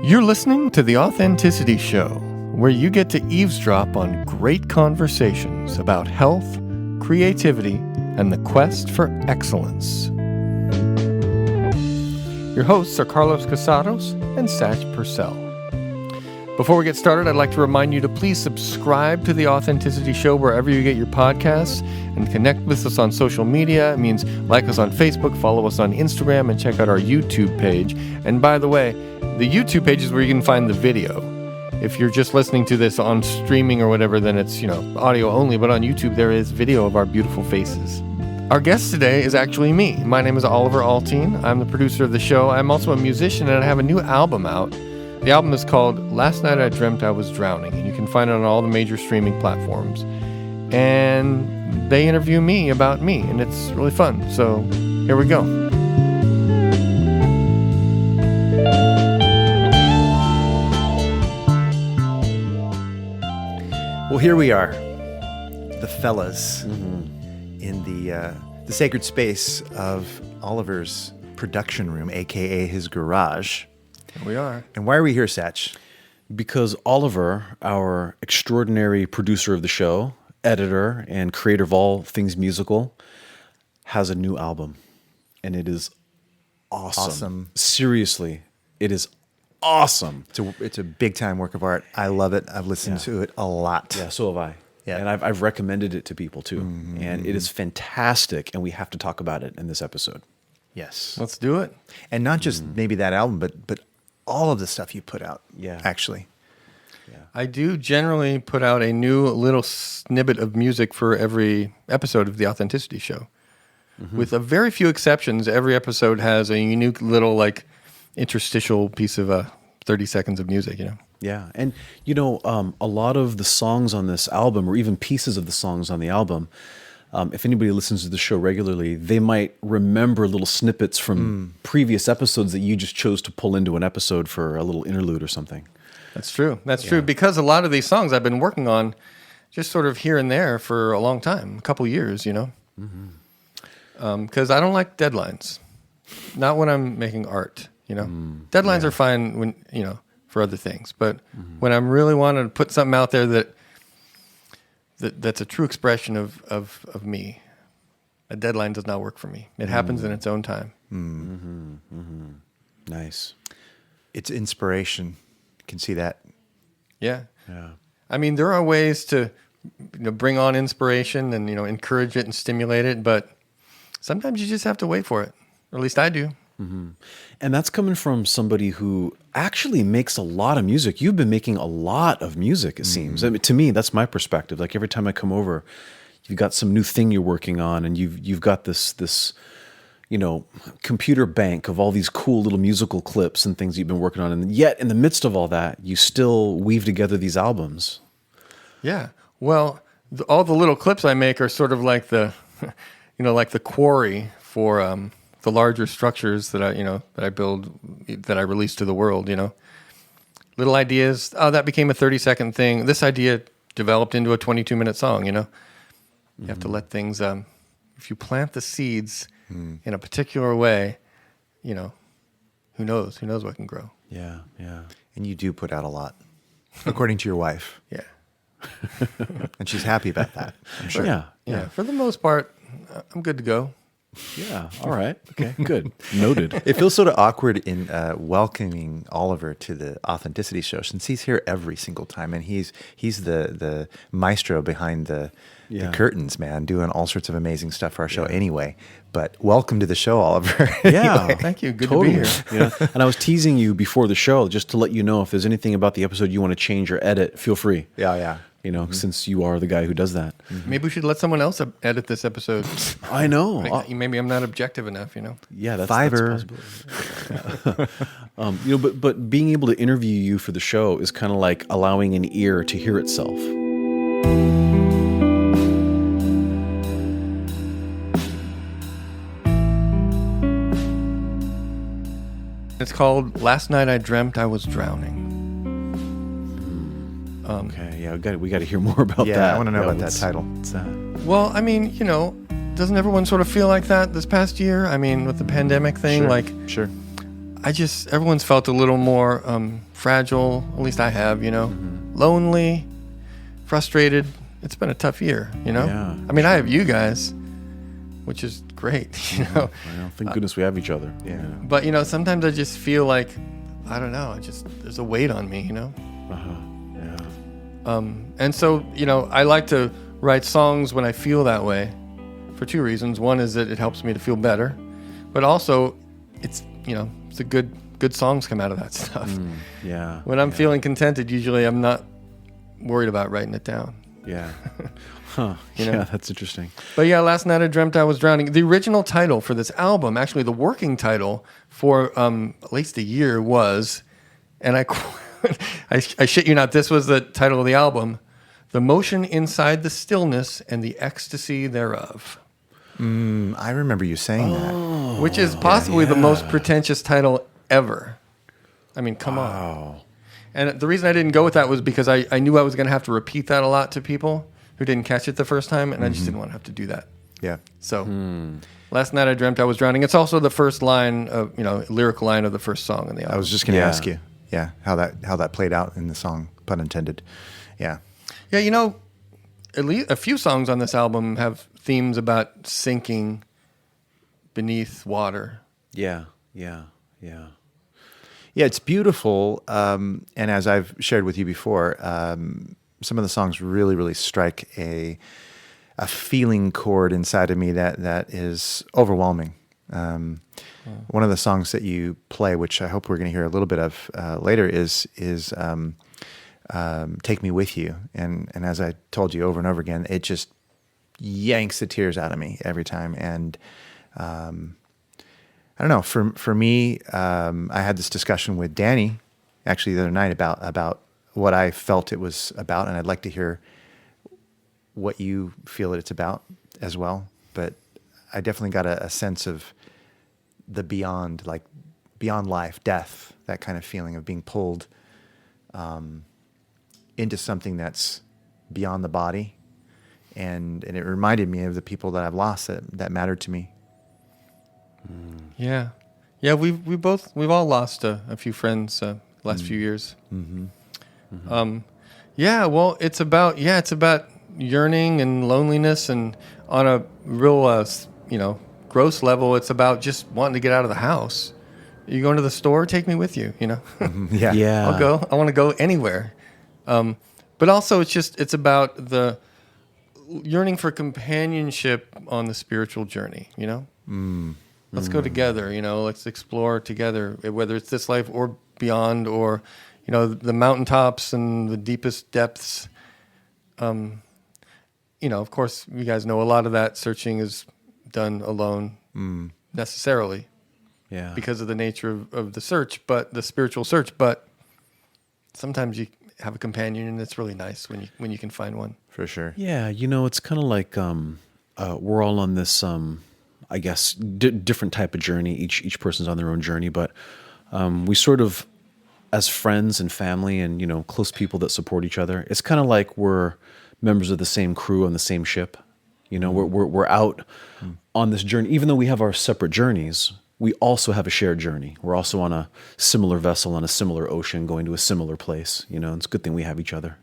You're listening to The Authenticity Show, where you get to eavesdrop on great conversations about health, creativity, and the quest for excellence. Your hosts are Carlos Casados and Satch Purcell. Before we get started, I'd like to remind you to please subscribe to The Authenticity Show wherever you get your podcasts and connect with us on social media. It means like us on Facebook, follow us on Instagram, and check out our YouTube page. And by the way, the YouTube page is where you can find the video. If you're just listening to this on streaming or whatever, then it's, audio only. But on YouTube, there is video of our beautiful faces. Our guest today is actually me. My name is Oliver Althoen. I'm the producer of the show. I'm also a musician, and I have a new album out. The album is called Last Night I Dreamt I Was Drowning, and you can find it on all the major streaming platforms. And they interview me about me, and it's really fun. So here we go. Well, here we are, the fellas, in the sacred space of Oliver's production room, a.k.a. his garage. Here we are. And why are we here, Satch? Because Oliver, our extraordinary producer of the show, editor, and creator of all things musical, has a new album. And it is awesome. Seriously, it is awesome. It's a big-time work of art. I love it. I've listened to it a lot. Yeah, so have I. Yeah. And I've recommended it to people, too. Mm-hmm. And it is fantastic, and we have to talk about it in this episode. Yes. Let's do it. And not just maybe that album, but all of the stuff you put out, actually. Yeah. I do generally put out a new little snippet of music for every episode of The Authenticity Show. Mm-hmm. With a very few exceptions, every episode has a unique little, interstitial piece of 30 seconds of music, Yeah, and, a lot of the songs on this album, or even pieces of the songs on the album, if anybody listens to the show regularly, they might remember little snippets from previous episodes that you just chose to pull into an episode for a little interlude or something. That's true. That's true. Because a lot of these songs I've been working on just sort of here and there for a long time, a couple years, Because I don't like deadlines. Not when I'm making art, Deadlines are fine when, for other things. But when I'm really wanting to put something out there that's a true expression of me, a deadline does not work for me. It happens in its own time. Nice. It's inspiration. You can see that. Yeah. I mean, there are ways to bring on inspiration and encourage it and stimulate it, but sometimes you just have to wait for it. Or at least I do. Mm-hmm. And that's coming from somebody who actually makes a lot of music. You've been making a lot of music, it seems. I mean, to me, that's my perspective. Like every time I come over, you've got some new thing you're working on, and you've got this computer bank of all these cool little musical clips and things you've been working on. And yet, in the midst of all that, you still weave together these albums. Yeah. Well, all the little clips I make are sort of like the, like the quarry for the larger structures that I build, that I release to the world, Little ideas. Oh, that became a 30-second thing. This idea developed into a 22-minute song, You have to let things, if you plant the seeds in a particular way, who knows? Who knows what can grow? Yeah. And you do put out a lot, according to your wife. Yeah. And she's happy about that, I'm sure. Yeah. For the most part, I'm good to go. Yeah. All right. Okay. Good. Noted. It feels sort of awkward in welcoming Oliver to the Authenticity Show, since he's here every single time, and he's the maestro behind the curtains, man, doing all sorts of amazing stuff for our show anyway. But welcome to the show, Oliver. Yeah. Thank you. Good to be here. Yeah. And I was teasing you before the show just to let you know if there's anything about the episode you want to change or edit, feel free. Yeah. Since you are the guy who does that. Maybe we should let someone else edit this episode. I know. Maybe I'm not objective enough, Yeah, that's Fiverr. possible. But being able to interview you for the show is kind of like allowing an ear to hear itself. It's called Last Night I Dreamt I Was Drowning. Okay, we got to hear more about that. Yeah, I want to know about that title. What's that? Well, I mean, doesn't everyone sort of feel like that this past year? I mean, with the pandemic thing, Sure. everyone's felt a little more fragile. At least I have, lonely, frustrated. It's been a tough year, Yeah, I mean, I have you guys, which is great, I know. Thank goodness we have each other. Yeah. But, sometimes I just feel like, I don't know, there's a weight on me, Yeah. And so, I like to write songs when I feel that way for two reasons. One is that it helps me to feel better, but also it's, it's a good songs come out of that stuff. Yeah. When I'm feeling contented, usually I'm not worried about writing it down. Yeah. Huh. Yeah, that's interesting. But yeah, last night I dreamt I was drowning. The original title for this album, actually the working title for at least a year was, and I shit you not, this was the title of the album, The Motion Inside the Stillness and the Ecstasy Thereof. I remember you saying that. Which is possibly the most pretentious title ever. I mean, come on. And the reason I didn't go with that was because I knew I was going to have to repeat that a lot to people who didn't catch it the first time, and I just didn't want to have to do that. Yeah. So last night I dreamt I was drowning. It's also the first line of, lyrical line of the first song in the album. I was just going to ask you, how that played out in the song, pun intended. Yeah. Yeah, at least a few songs on this album have themes about sinking beneath water. Yeah. Yeah, it's beautiful. And as I've shared with you before, some of the songs really, really strike a feeling chord inside of me that is overwhelming. One of the songs that you play, which I hope we're going to hear a little bit of later, is "Take Me With You," and as I told you over and over again, it just yanks the tears out of me every time. And I don't know. For me, I had this discussion with Dannie actually the other night about what I felt it was about, and I'd like to hear what you feel that it's about as well. But I definitely got a sense of the beyond life, death, that kind of feeling of being pulled into something that's beyond the body, and it reminded me of the people that I've lost that mattered to me. Yeah, we've all lost a few friends last few years. Well, it's about yearning and loneliness, and on a real gross level, it's about just wanting to get out of the house. You going to the store? Take me with you. Yeah. I'll go. I want to go anywhere. But also, it's about the yearning for companionship on the spiritual journey. Let's go together. Let's explore together, whether it's this life or beyond, or the mountaintops and the deepest depths. Of course, you guys know a lot of that searching is done alone, necessarily, because of the nature of the search, but the spiritual search. But sometimes you have a companion, and it's really nice when you can find one. For sure. Yeah, it's kind of like we're all on this, I guess, different type of journey. Each person's on their own journey, but we sort of, as friends and family and close people that support each other, it's kind of like we're members of the same crew on the same ship. We're out on this journey, even though we have our separate journeys. We also have a shared journey. We're also on a similar vessel on a similar ocean, going to a similar place. It's a good thing we have each other.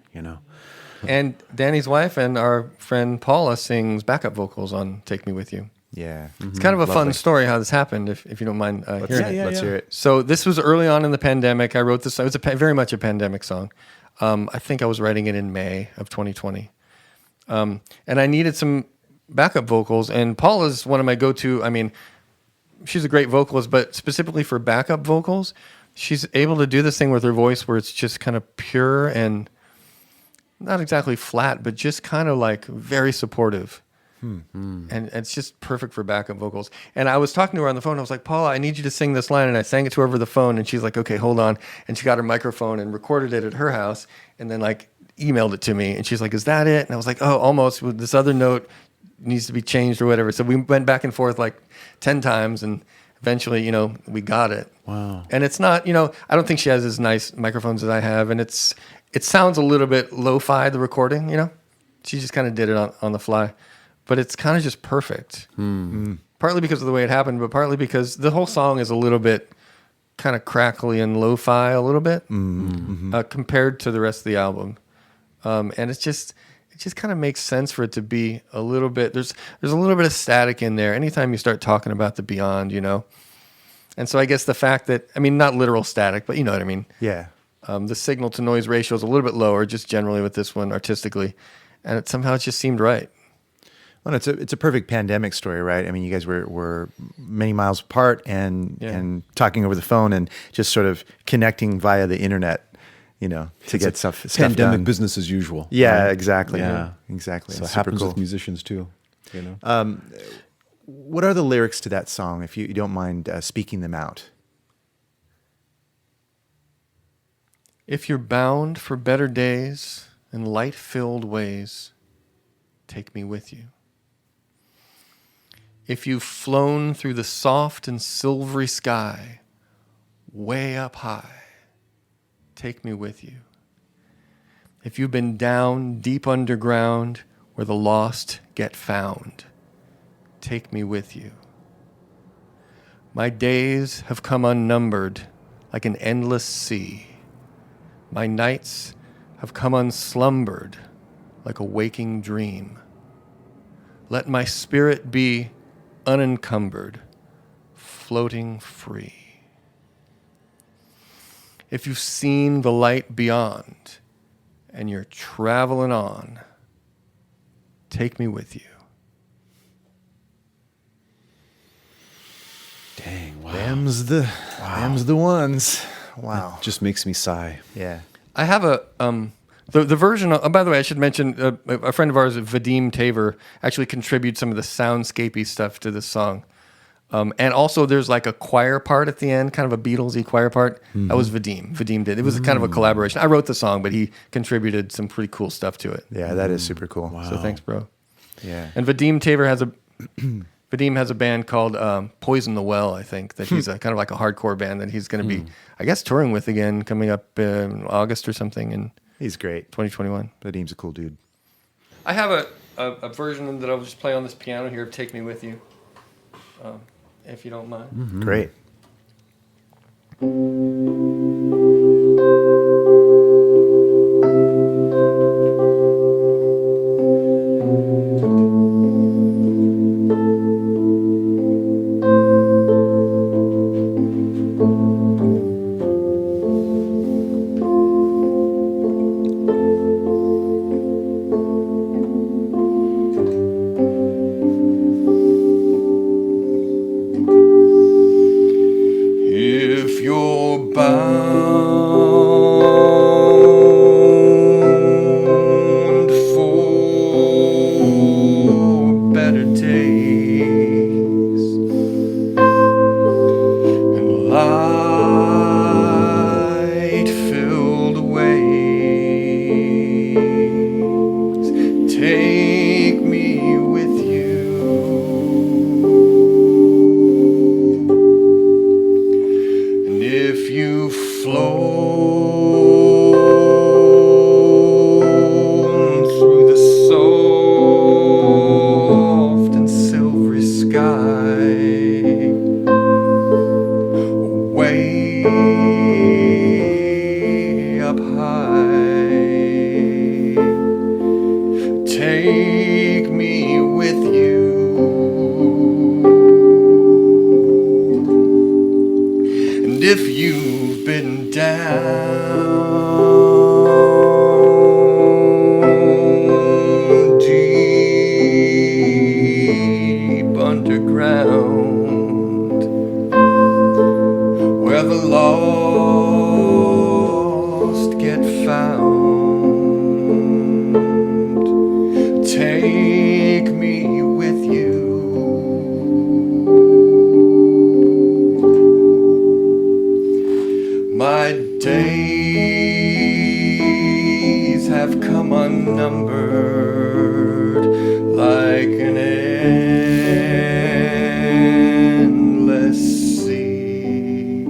And Danny's wife and our friend Paula sings backup vocals on "Take Me With You." Yeah. It's kind of a fun story how this happened, if you don't mind hearing it. Let's hear it. So this was early on in the pandemic. I wrote this. It was very much a pandemic song. I think I was writing it in May of 2020. And I needed some backup vocals. And Paula's one of my go-to. I mean, she's a great vocalist, but specifically for backup vocals, she's able to do this thing with her voice where it's just kind of pure and not exactly flat, but just kind of like very supportive. And it's just perfect for backup vocals. And I was talking to her on the phone. I was like, Paula, I need you to sing this line. And I sang it to her over the phone. And she's like, okay, hold on. And she got her microphone and recorded it at her house and then emailed it to me. And she's like, is that it? And I was like, oh, almost. This other note needs to be changed or whatever. So we went back and forth 10 times. And eventually, we got it. Wow. And it's not, I don't think she has as nice microphones as I have. And it sounds a little bit lo-fi, the recording, She just kind of did it on the fly. But it's kind of just perfect. Partly because of the way it happened, but partly because the whole song is a little bit kind of crackly and lo-fi a little bit Mm-hmm. compared to the rest of the album. And it just kind of makes sense for it to be a little bit. There's a little bit of static in there. Anytime you start talking about the beyond, you know. And so I guess the fact that, I mean, not literal static, but you know what I mean. Yeah. The signal to noise ratio is a little bit lower, just generally with this one artistically, and it just seemed right. Well, it's a perfect pandemic story, right? I mean, you guys were many miles apart and talking over the phone and just sort of connecting via the internet, you know, to get stuff Pandemic done. business as usual. Yeah, right? exactly. Yeah, exactly. So it It's super happens cool. with musicians too. You know. What are the lyrics to that song, if you don't mind speaking them out? If you're bound for better days and light-filled ways, take me with you. If you've flown through the soft and silvery sky, way up high, take me with you. If you've been down deep underground where the lost get found, take me with you. My days have come unnumbered like an endless sea. My nights have come unslumbered like a waking dream. Let my spirit be unencumbered, floating free. If you've seen the light beyond and you're traveling on, take me with you. Dang, wow. Them's the ones. Wow. It just makes me sigh. Yeah. I have a the version. By the way, I should mention a friend of ours, Vadim Taver, actually contributed some of the soundscapey stuff to this song. And also, there's like a choir part at the end, kind of a Beatlesy choir part. That was Vadim. Vadim did. It was kind of a collaboration. I wrote the song, but he contributed some pretty cool stuff to it. Yeah, that is super cool. Wow. So thanks, bro. Yeah. And Vadim Taver has a band called Poison the Well, I think, that he's kind of like a hardcore band that he's going to be, I guess, touring with again coming up in August or something in He's great. 2021. Vadim's a cool dude. I have a version that I'll just play on this piano here of Take Me With You, if you don't mind. Great. If you're bound for better days and light-filled ways, take me with you. And if you flown through the soft and silvery sky, way up high, take me with you. And if you've been down deep underground where the lost get found, take me with you. My days have come unnumbered like an endless sea.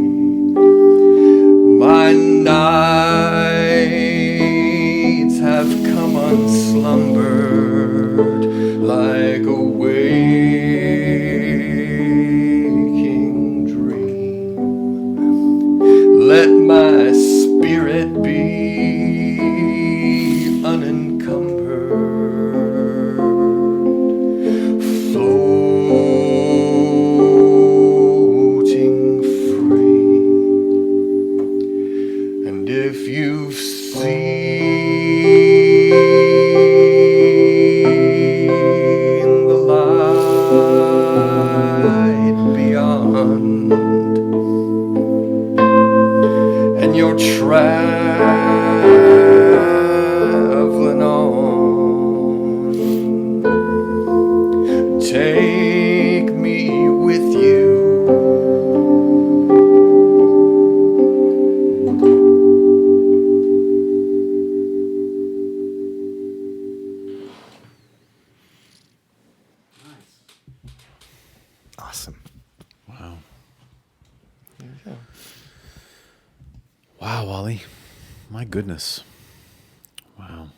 Awesome. Wow. There you go. Wow, Wally. My goodness. Wow.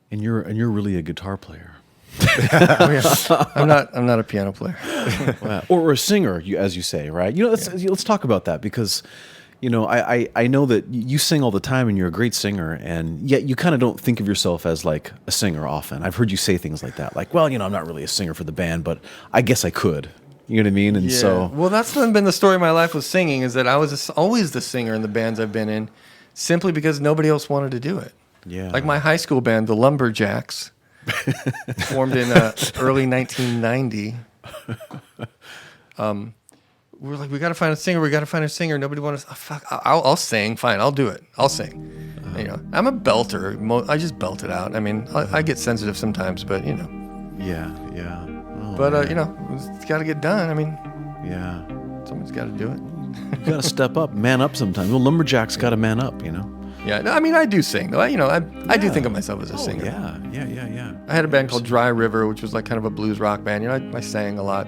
And you're really a guitar player. I'm not a piano player. Wow. Or a singer, as you say, right? Let's talk about that, because I know that you sing all the time and you're a great singer, and yet you kind of don't think of yourself as like a singer often. I've heard you say things like that, like, well, I'm not really a singer for the band, but I guess I could. You know what I mean? And well, that's been the story of my life with singing, is that I was always the singer in the bands I've been in, simply because nobody else wanted to do it. Yeah. Like my high school band, the Lumberjacks, formed in early 1990. We're like, we got to find a singer. Nobody wanted to. Oh, fuck, I'll sing. Fine, I'll do it. I'll sing. I'm a belter. I just belt it out. I mean, I get sensitive sometimes, but Yeah. Oh, but it's got to get done. I mean, yeah. someone's got to do it. You got to step up, man up sometimes. Well, Lumberjacks got to man up, Yeah, no, I mean, I do sing though. I do think of myself as a singer. Yeah. I had a band called Dry River, which was like kind of a blues rock band. I sang a lot.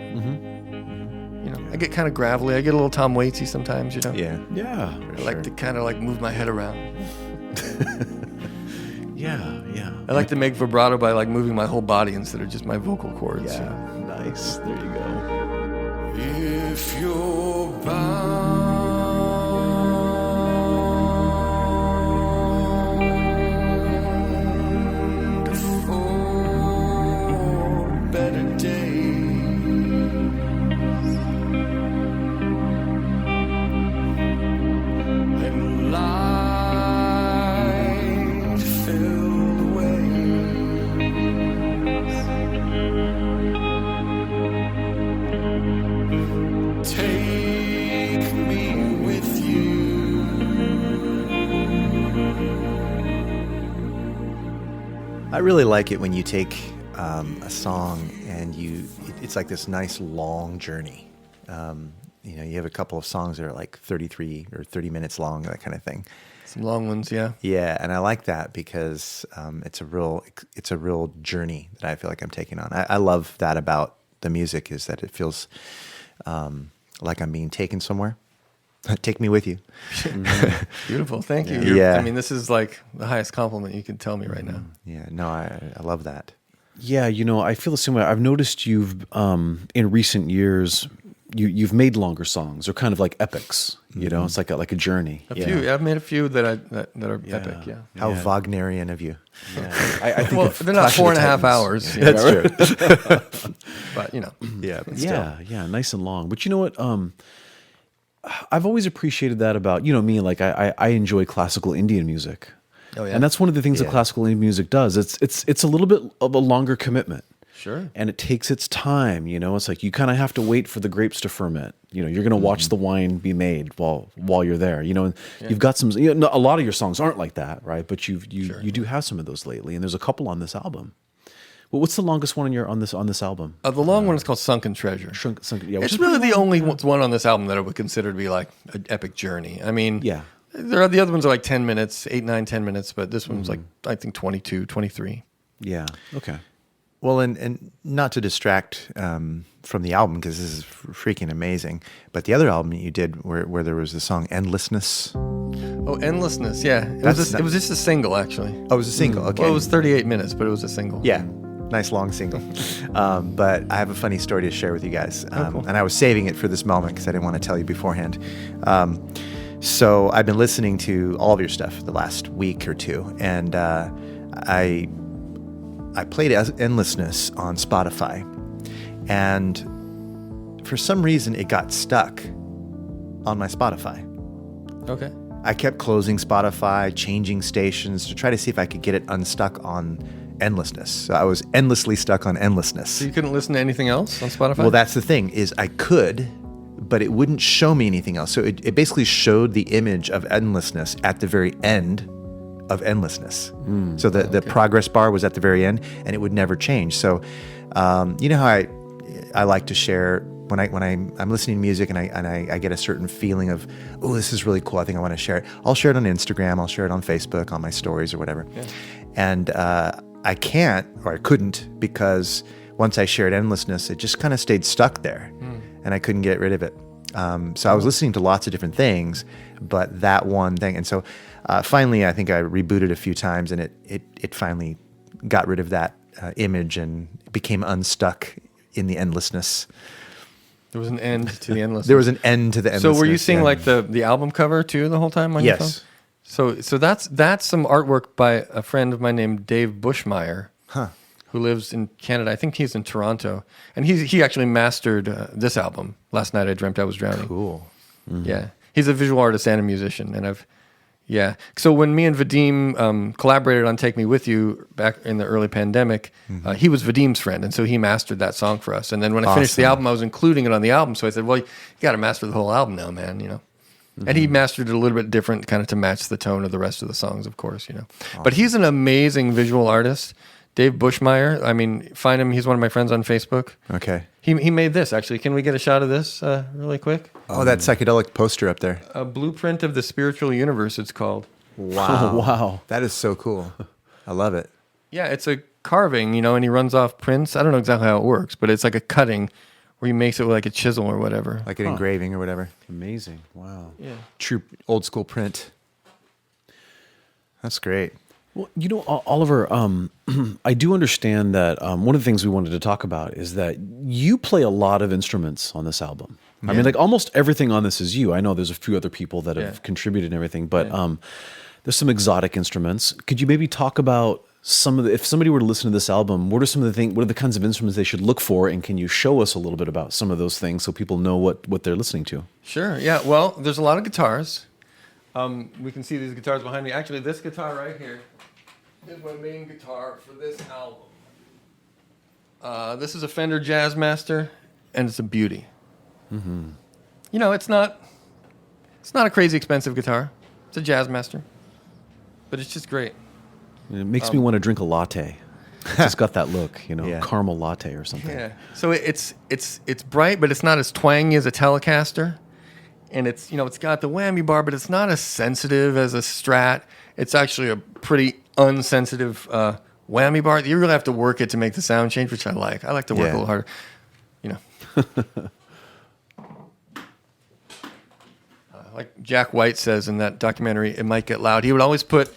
I get kind of gravelly. I get a little Tom Waitsy sometimes. Yeah. I like to kind of like move my head around. Yeah. I like to make vibrato by like moving my whole body instead of just my vocal cords. Yeah. Nice. There you go. If you're bound for better days, and light filled ways, take me with you. I really like it when you take a song and it's like this nice long journey. You have a couple of songs that are like 33 or 30 minutes long, that kind of thing. Some long ones, yeah. Yeah, and I like that because it's a real journey that I feel like I'm taking on. I love that about the music, is that it feels like I'm being taken somewhere. Take me with you. Beautiful, thank you. Yeah. I mean, this is like the highest compliment you can tell me right now. Yeah, no, I love that. Yeah, I feel the same way. I've noticed you've in recent years you've made longer songs, or kind of like epics. It's like a journey. A few. Yeah, I've made a few that are epic. Yeah. How Wagnerian of you. Yeah. I think Well, they're not 4.5 hours. That's true. But Yeah, but still. Yeah, nice and long. But you know what? I've always appreciated that about me. Like I enjoy classical Indian music. Oh, yeah? And that's one of the things that classical Indian music does. It's a little bit of a longer commitment. Sure. And it takes its time. It's like you kind of have to wait for the grapes to ferment. You're going to watch the wine be made while you're there. And you've got some. A lot of your songs aren't like that, right? But you do have some of those lately, and there's a couple on this album. Well, what's the longest one on this album? The long one is called Sunken Treasure. Which It's really the only one on this album that I would consider to be like an epic journey. I mean, Yeah. the other ones are like 10 minutes, 8, 9, 10 minutes, but this one's like, I think 22, 23. Yeah. Okay. Well, and not to distract from the album, because this is freaking amazing, but the other album you did where there was the song Endlessness. Oh, Endlessness, yeah. It was just a single, actually. Oh, it was a single, okay. Well, it was 38 minutes, but it was a single. Yeah, nice long single. But I have a funny story to share with you guys. Cool. And I was saving it for this moment because I didn't want to tell you beforehand. So I've been listening to all of your stuff the last week or two, and I played Endlessness on Spotify, and for some reason it got stuck on my Spotify. Okay. I kept closing Spotify, changing stations to try to see if I could get it unstuck on Endlessness. So I was endlessly stuck on Endlessness. So you couldn't listen to anything else on Spotify? Well, that's the thing, is I could, but it wouldn't show me anything else. So it basically showed the image of Endlessness at the very end of Endlessness. So the progress bar was at the very end, and it would never change. So you know how I like to share when I'm listening to music and I get a certain feeling of, oh, this is really cool, I think I want to share it. I'll share it on Instagram, I'll share it on Facebook, on my stories or whatever. Yeah. And I can't, or I couldn't, because once I shared Endlessness, it just kind of stayed stuck there, and I couldn't get rid of it. So I was listening to lots of different things, but that one thing, and so finally, I think I rebooted a few times, and it finally got rid of that image and became unstuck in the endlessness. There was an end to the endlessness. There was an end to the endlessness. So were you seeing like the album cover too the whole time on your phone? Yes. So that's some artwork by a friend of mine named Dave Bushmeyer, who lives in Canada. I think he's in Toronto, and he actually mastered this album. Last Night I Dreamt I Was Drowning. Cool. Mm-hmm. Yeah, he's a visual artist and a musician, and So when me and Vadim collaborated on Take Me With You back in the early pandemic, he was Vadim's friend, and so he mastered that song for us. And then when I finished the album, I was including it on the album. So I said, well, you got to master the whole album now, man, you know. And he mastered it a little bit different, kind of to match the tone of the rest of the songs, of course, you know. Awesome. But he's an amazing visual artist. Dave Bushmeyer, I mean, find him. He's one of my friends on Facebook. Okay. He made this, actually. Can we get a shot of this really quick? Oh, that psychedelic poster up there. A Blueprint of the Spiritual Universe, it's called. Wow. Wow. That is so cool. I love it. Yeah, it's a carving, you know, and he runs off prints. I don't know exactly how it works, but it's like a cutting where he makes it with like a chisel or whatever. Like an engraving or whatever. Amazing. Wow. Yeah. True old school print. That's great. Well, you know, Oliver, I do understand that one of the things we wanted to talk about is that you play a lot of instruments on this album. Yeah. I mean, like almost everything on this is you. I know there's a few other people that have contributed and everything, but there's some exotic instruments. Could you maybe talk about some of the, if somebody were to listen to this album, what are the kinds of instruments they should look for, and can you show us a little bit about some of those things so people know what they're listening to? Sure. Yeah. Well, there's a lot of guitars. We can see these guitars behind me. Actually, this guitar right here is my main guitar for this album. This is a Fender Jazzmaster, and it's a beauty. Mm-hmm. You know, it's not a crazy expensive guitar. It's a Jazzmaster, but it's just great. It makes me want to drink a latte. It's just got that look, you know, caramel latte or something. Yeah. So it's bright, but it's not as twangy as a Telecaster. And it's, you know, it's got the whammy bar, but it's not as sensitive as a Strat. It's actually a pretty unsensitive whammy bar. You really have to work it to make the sound change, which I like. I like to work a little harder, you know. Like Jack White says in that documentary, It Might Get Loud. He would always put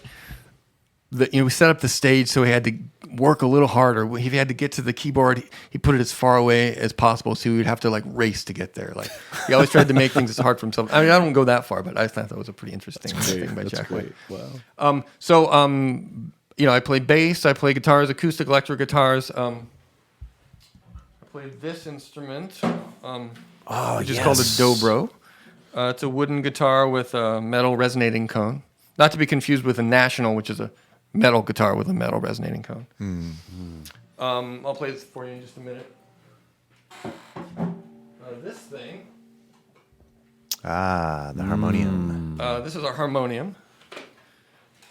we set up the stage so he had to work a little harder. If he had to get to the keyboard, he put it as far away as possible, so he would have to like race to get there. Like he always tried to make things as hard for himself. I mean, I don't go that far, but I thought that was a pretty interesting thing by Jack White. Wow. You know, I play bass, I play guitars, acoustic electric guitars. I play this instrument, which is called a dobro. It's a wooden guitar with a metal resonating cone. Not to be confused with a National, which is a metal guitar with a metal resonating cone. Mm-hmm. I'll play this for you in just a minute. This thing. The harmonium. This is our harmonium.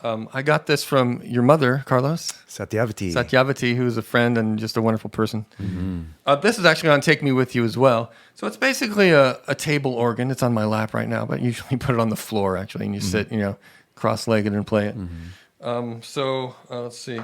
I got this from your mother, Carlos. Satyavati, who's a friend and just a wonderful person. Mm-hmm. This is actually on Take Me With You as well. So it's basically a table organ. It's on my lap right now, but usually you put it on the floor, actually, and you sit, you know, cross-legged and play it. Mm-hmm. Let's see.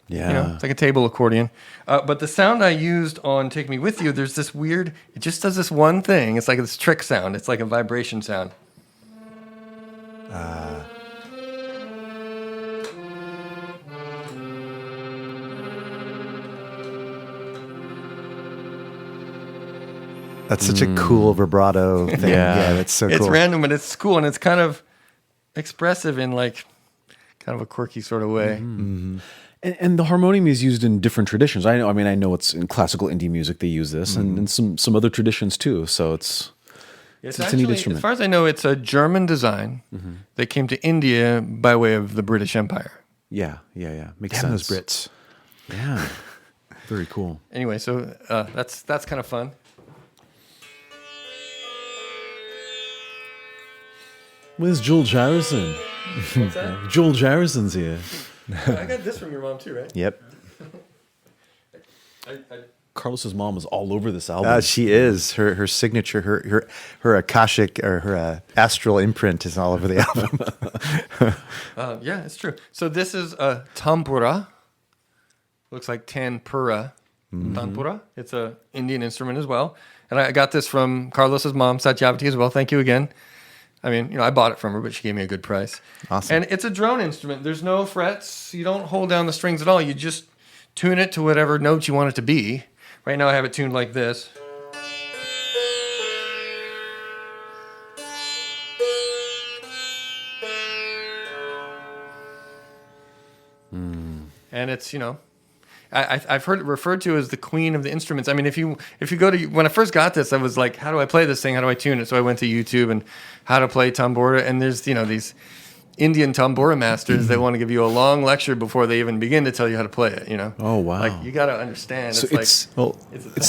Yeah. You know, it's like a table accordion. But the sound I used on Take Me With You, there's this weird, it just does this one thing. It's like this trick sound. It's like a vibration sound. That's such a cool vibrato thing. Yeah, that's so cool. It's random, but it's cool, and it's kind of expressive in like kind of a quirky sort of way. Mm-hmm. And the harmonium is used in different traditions. I know it's in classical indie music they use this, and in some other traditions too. So it's a neat instrument. As far as I know, it's a German design that came to India by way of the British Empire. Yeah. Makes Damn sense. those Brits. Yeah, very cool. Anyway, so that's kind of fun. Where's Joel Jarrison? What's that? Joel Jarrison's here. I got this from your mom too, right? Yep. Carlos's mom is all over this album. She is. Her signature, her Akashic or her astral imprint is all over the album. Yeah, it's true. So this is a tambura. Looks like tanpura. Tanpura. It's a Indian instrument as well. And I got this from Carlos's mom, Satyavati, as well. Thank you again. I mean, I bought it from her, but she gave me a good price. Awesome. And it's a drone instrument. There's no frets. You don't hold down the strings at all. You just tune it to whatever note you want it to be. Right now I have it tuned like this. And it's, I've heard it referred to as the queen of the instruments. I mean, if you go to, when I first got this, I was like, how do I play this thing? How do I tune it? So I went to YouTube and how to play tambura. And there's, these Indian tambura masters, they want to give you a long lecture before they even begin to tell you how to play it, Oh, wow. Like, you got to understand. So it's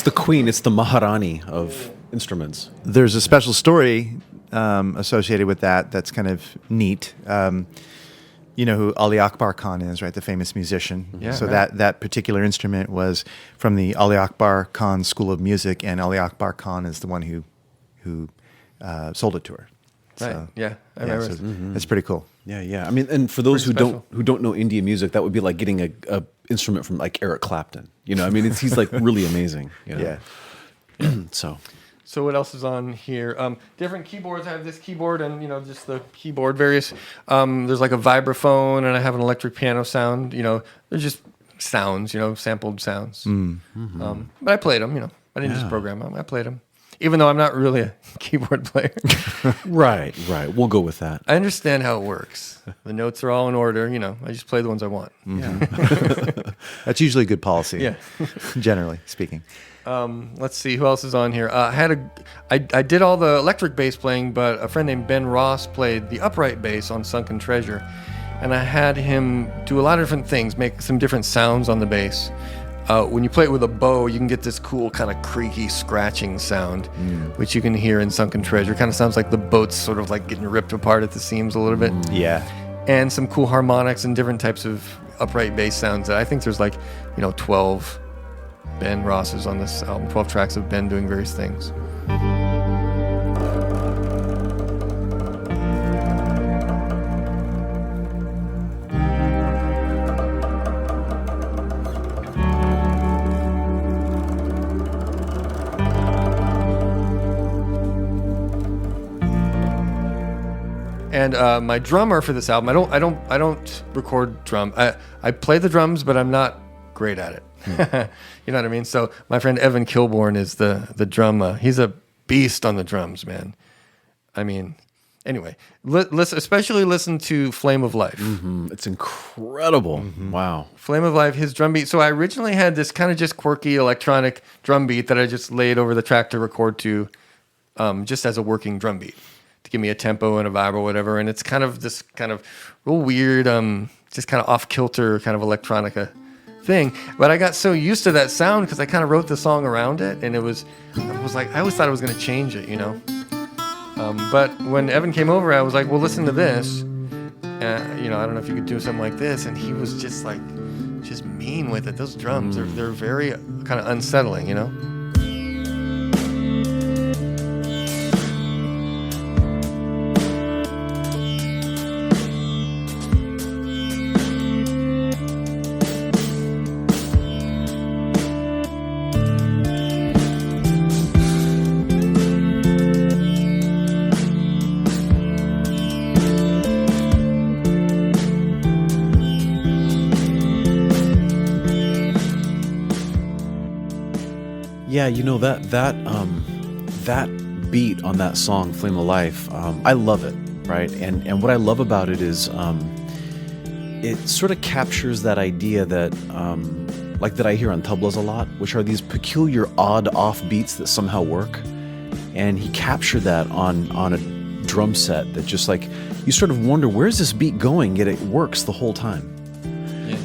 the queen, it's the Maharani of instruments. There's a special story associated with that that's kind of neat. You know who Ali Akbar Khan is, right? The famous musician. Yeah, so right. that particular instrument was from the Ali Akbar Khan School of Music, and Ali Akbar Khan is the one who sold it to her. Right. So, Yeah. I remember. so it's pretty cool. Yeah. I mean, and for those Pretty who don't know Indian music, that would be like getting a instrument from like Eric Clapton. I mean, he's like really amazing. Yeah. So what else is on here? Different keyboards. I have this keyboard and, just the keyboard, various. There's like a vibraphone and I have an electric piano sound. They're just sounds, sampled sounds. But I played them, I didn't just program them. I played them. Even though I'm not really a keyboard player. Right. We'll go with that. I understand how it works. The notes are all in order, I just play the ones I want. That's usually good policy. Yeah. Generally speaking. Let's see who else is on here. I did all the electric bass playing, but a friend named Ben Ross played the upright bass on Sunken Treasure, and I had him do a lot of different things, make some different sounds on the bass. When you play it with a bow, you can get this cool kind of creaky scratching sound, which you can hear in Sunken Treasure. Kind of sounds like the boat's sort of like getting ripped apart at the seams a little bit. Yeah. And some cool harmonics and different types of upright bass sounds. That I think there's 12 Ben Rosses on this album, 12 tracks of Ben doing various things. And my drummer for this album, I don't record drum. I play the drums, but I'm not great at it. You know what I mean? So my friend Evan Kilborn is the drum. He's a beast on the drums, man. I mean, anyway, especially listen to Flame of Life. It's incredible. Wow. Flame of Life, his drum beat. So I originally had this kind of just quirky electronic drum beat that I just laid over the track to record to, just as a working drum beat to give me a tempo and a vibe or whatever. And it's kind of this kind of real weird, just kind of off kilter kind of electronica thing. But I got so used to that sound because I kind of wrote the song around it, and I was like, I always thought I was going to change it, But when Evan came over, I was like, well, listen to this. I don't know if you could do something like this. And he was just mean with it. Those drums, they're very kind of unsettling, Yeah, that beat on that song, Flame of Life, I love it, right? And what I love about it is it sort of captures that idea that that I hear on tablas a lot, which are these peculiar odd off beats that somehow work. And he captured that on a drum set that just you sort of wonder, where's this beat going? Yet it works the whole time.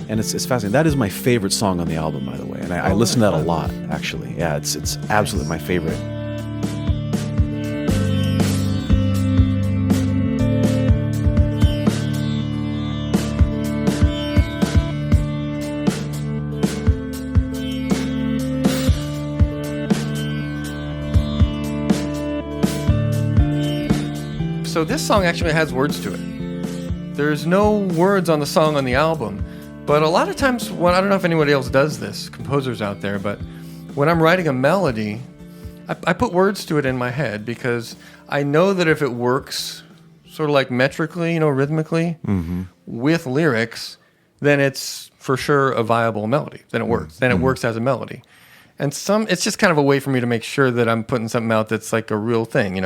And it's fascinating. That is my favorite song on the album, by the way. And I listen to that a lot, actually. Yeah, it's absolutely my favorite. so this song actually has words to it. There's no words on the song on the album, but a lot of times when I don't know if anybody else does this, composers out there, but when I'm writing a melody, I put words to it in my head because I know that if it works sort of like metrically, rhythmically with lyrics, then it's for sure a viable melody. Then it works. Then it works as a melody. And it's just kind of a way for me to make sure that I'm putting something out that's like a real thing,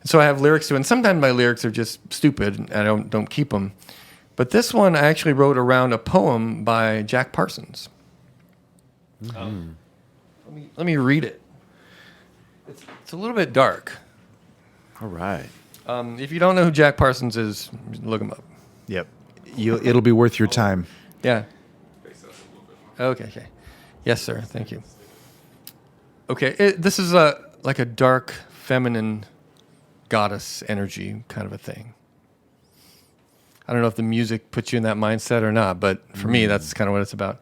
So I have lyrics to it, and sometimes my lyrics are just stupid, and I don't keep them. But this one I actually wrote around a poem by Jack Parsons. Let me read it. It's a little bit dark. All right. If you don't know who Jack Parsons is, look him up. Yep. It'll be worth your time. Yeah. Okay. Yes, sir. Thank you. Okay, this is like a dark, feminine goddess energy kind of a thing. I don't know if the music puts you in that mindset or not, but for me, that's kind of what it's about.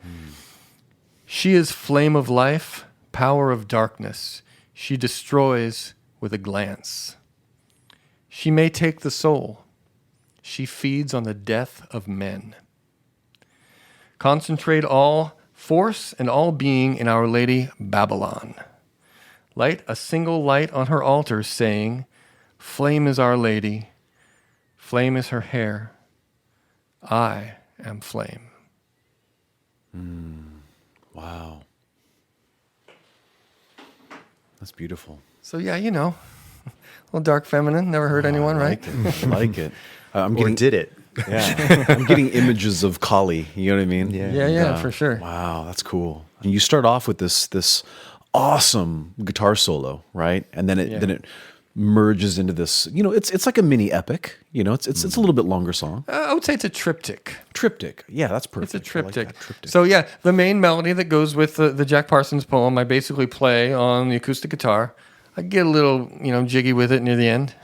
She is flame of life, power of darkness. She destroys with a glance. She may take the soul. She feeds on the death of men. Concentrate all force and all being in Our Lady Babylon. Light a single light on her altar, saying, flame is Our Lady, flame is her hair, I am flame. Wow. That's beautiful. So yeah, a little dark feminine, never hurt anyone, right? I like it. I'm getting, Did it? Yeah, I'm getting images of Kali. You know what I mean? Yeah, for sure. Wow, that's cool. And you start off with this awesome guitar solo, right? And then it merges into this. It's like a mini epic. It's a little bit longer song. I would say it's a triptych. Yeah, that's perfect. It's a triptych. I like that, triptych. So yeah, the main melody that goes with the Jack Parsons poem, I basically play on the acoustic guitar. I get a little, jiggy with it near the end.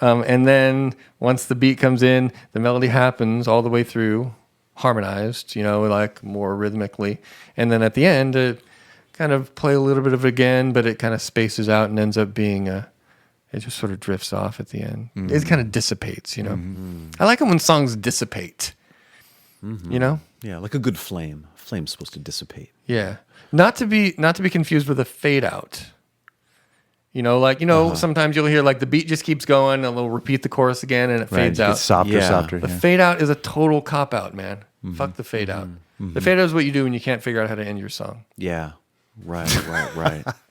And then once the beat comes in, the melody happens all the way through, harmonized, like more rhythmically. And then at the end, it kind of play a little bit of it again, but it kind of spaces out and ends up being it just sort of drifts off at the end. It kind of dissipates, I like it when songs dissipate, Yeah, like a good flame. Flame's supposed to dissipate. Yeah. Not to be confused with a fade out. Sometimes you'll hear like the beat just keeps going and they'll repeat the chorus again and it fades out. It's softer. The fade out is a total cop out, man. Fuck the fade out. The fade out is what you do when you can't figure out how to end your song. Yeah. Right.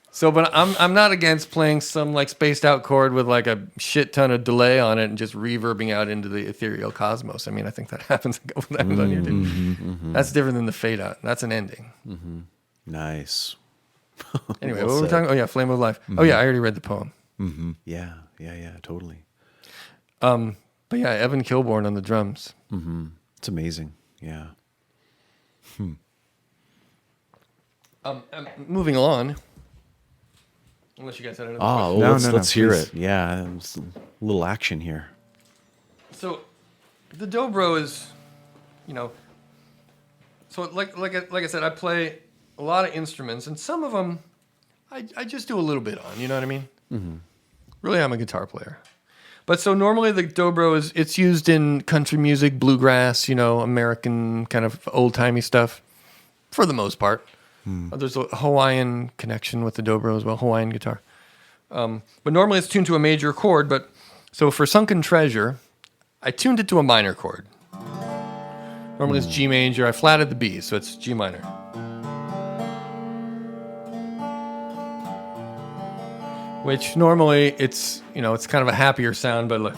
So, but I'm not against playing some like spaced out chord with like a shit ton of delay on it and just reverbing out into the ethereal cosmos. I mean, I think that happens a couple times on here, dude. That's different than the fade out. That's an ending. Nice. Anyway, Well what were we said. talking? Oh yeah, Flame of Life. Oh yeah, I already read the poem. Yeah, totally. But yeah, Evan Kilborn on the drums. It's amazing. Yeah. Moving along. Unless you guys had another Oh, question. let's hear please. it. Yeah, it's a little action here. So, the dobro is, So like I said, I play a lot of instruments, and some of them I just do a little bit on. You know what I mean? Really, I'm a guitar player. But so normally the dobro it's used in country music, bluegrass, American kind of old timey stuff, for the most part. There's a Hawaiian connection with the dobro as well, Hawaiian guitar. But normally it's tuned to a major chord. But so for Sunken Treasure, I tuned it to a minor chord. Normally it's G major. I flatted the B, so it's G minor. Which normally it's it's kind of a happier sound, but look.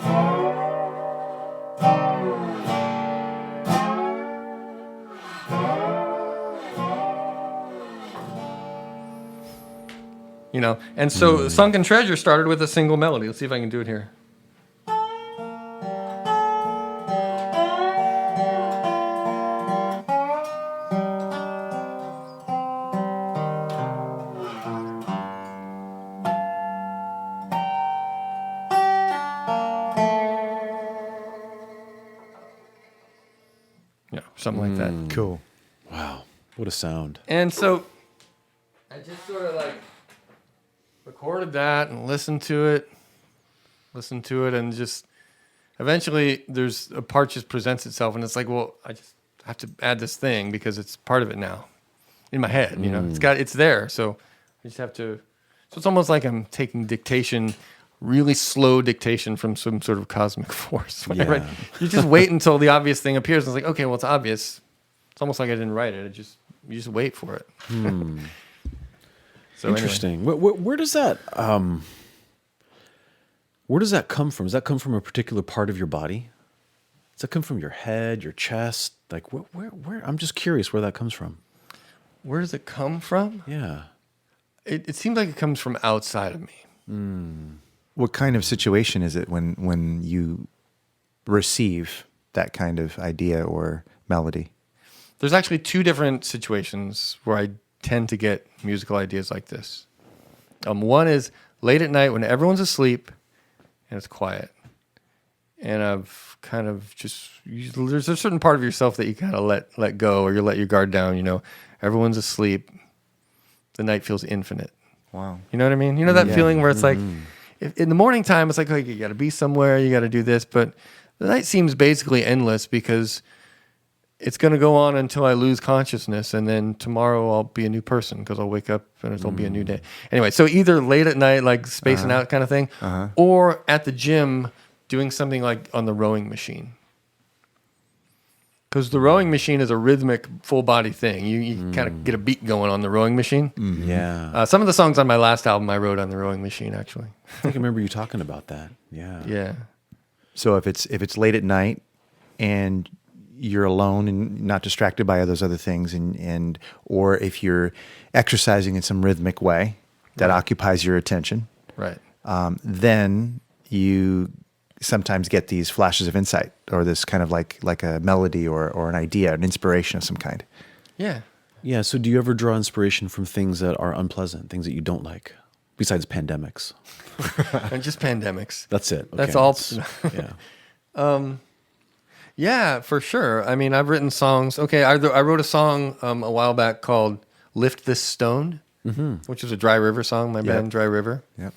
And so Sunken Treasure started with a single melody. Let's see if I can do it here. Something like that. Cool. Wow, what a sound. And so I just sort of like recorded that and listened to it and just eventually there's a part just presents itself, and it's like, well, I just have to add this thing because it's part of it now in my head. You know, it's there, so I just have to. So it's almost like I'm taking dictation, really slow dictation from some sort of cosmic force. When I write, you just wait until the obvious thing appears, and it's like, okay, well, it's obvious. It's almost like I didn't write it. You just wait for it. So interesting. Anyway. Where does that come from? Does that come from a particular part of your body? Does that come from your head, your chest? Like where? I'm just curious where that comes from. Where does it come from? Yeah. It seems like it comes from outside of me. What kind of situation is it when you receive that kind of idea or melody? There's actually two different situations where I tend to get musical ideas like this. One is late at night when everyone's asleep and it's quiet. And I've kind of there's a certain part of yourself that you kind of let go, or you let your guard down, you know. Everyone's asleep. The night feels infinite. Wow. You know what I mean? You know that feeling where it's like, in the morning time, it's like, okay, you got to be somewhere, you got to do this. But the night seems basically endless because it's going to go on until I lose consciousness, and then tomorrow I'll be a new person because I'll wake up and it'll be a new day. Anyway, so either late at night, like spacing out kind of thing, or at the gym doing something like on the rowing machine. Because the rowing machine is a rhythmic, full-body thing. You kind of get a beat going on the rowing machine. Yeah. Some of the songs on my last album I wrote on the rowing machine, actually. I think I remember you talking about that. Yeah. Yeah. So if it's late at night and you're alone and not distracted by those other things, and or if you're exercising in some rhythmic way that occupies your attention, right? Then you sometimes get these flashes of insight, or this kind of like a melody or an idea, an inspiration of some kind. Yeah. Yeah. So do you ever draw inspiration from things that are unpleasant, things that you don't like, besides pandemics? And just pandemics. That's it. Okay. That's all. Yeah. Yeah, for sure. I mean, I've written songs. Okay, I wrote a song a while back called "Lift This Stone," which is a Dry River song. My band, Dry River. Yep.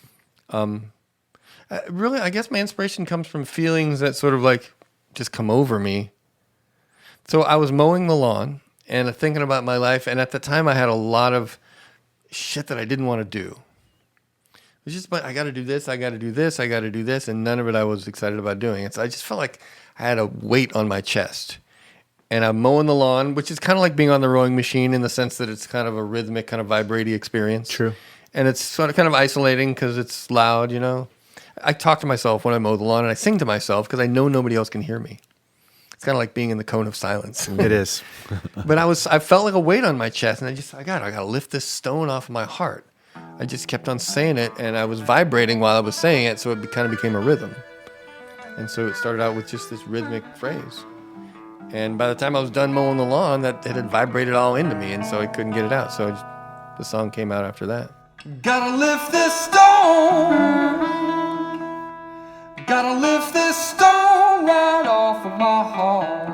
Really, I guess my inspiration comes from feelings that sort of like just come over me. So I was mowing the lawn and thinking about my life, and at the time I had a lot of shit that I didn't want to do. It was just, I got to do this, I got to do this, I got to do this, and none of it I was excited about doing. And so I just felt like I had a weight on my chest. And I'm mowing the lawn, which is kind of like being on the rowing machine in the sense that it's kind of a rhythmic, kind of vibrating experience. True. And it's sort of kind of isolating because it's loud, you know. I talk to myself when I mow the lawn, and I sing to myself because I know nobody else can hear me. It's kind of like being in the cone of silence. It is. But I felt like a weight on my chest, and I got to lift this stone off of my heart. I just kept on saying it, and I was vibrating while I was saying it, so it kind of became a rhythm. And so it started out with just this rhythmic phrase. And by the time I was done mowing the lawn, it had vibrated all into me, and so I couldn't get it out. So the song came out after that. Gotta lift this stone. Gotta lift this stone right off of my heart.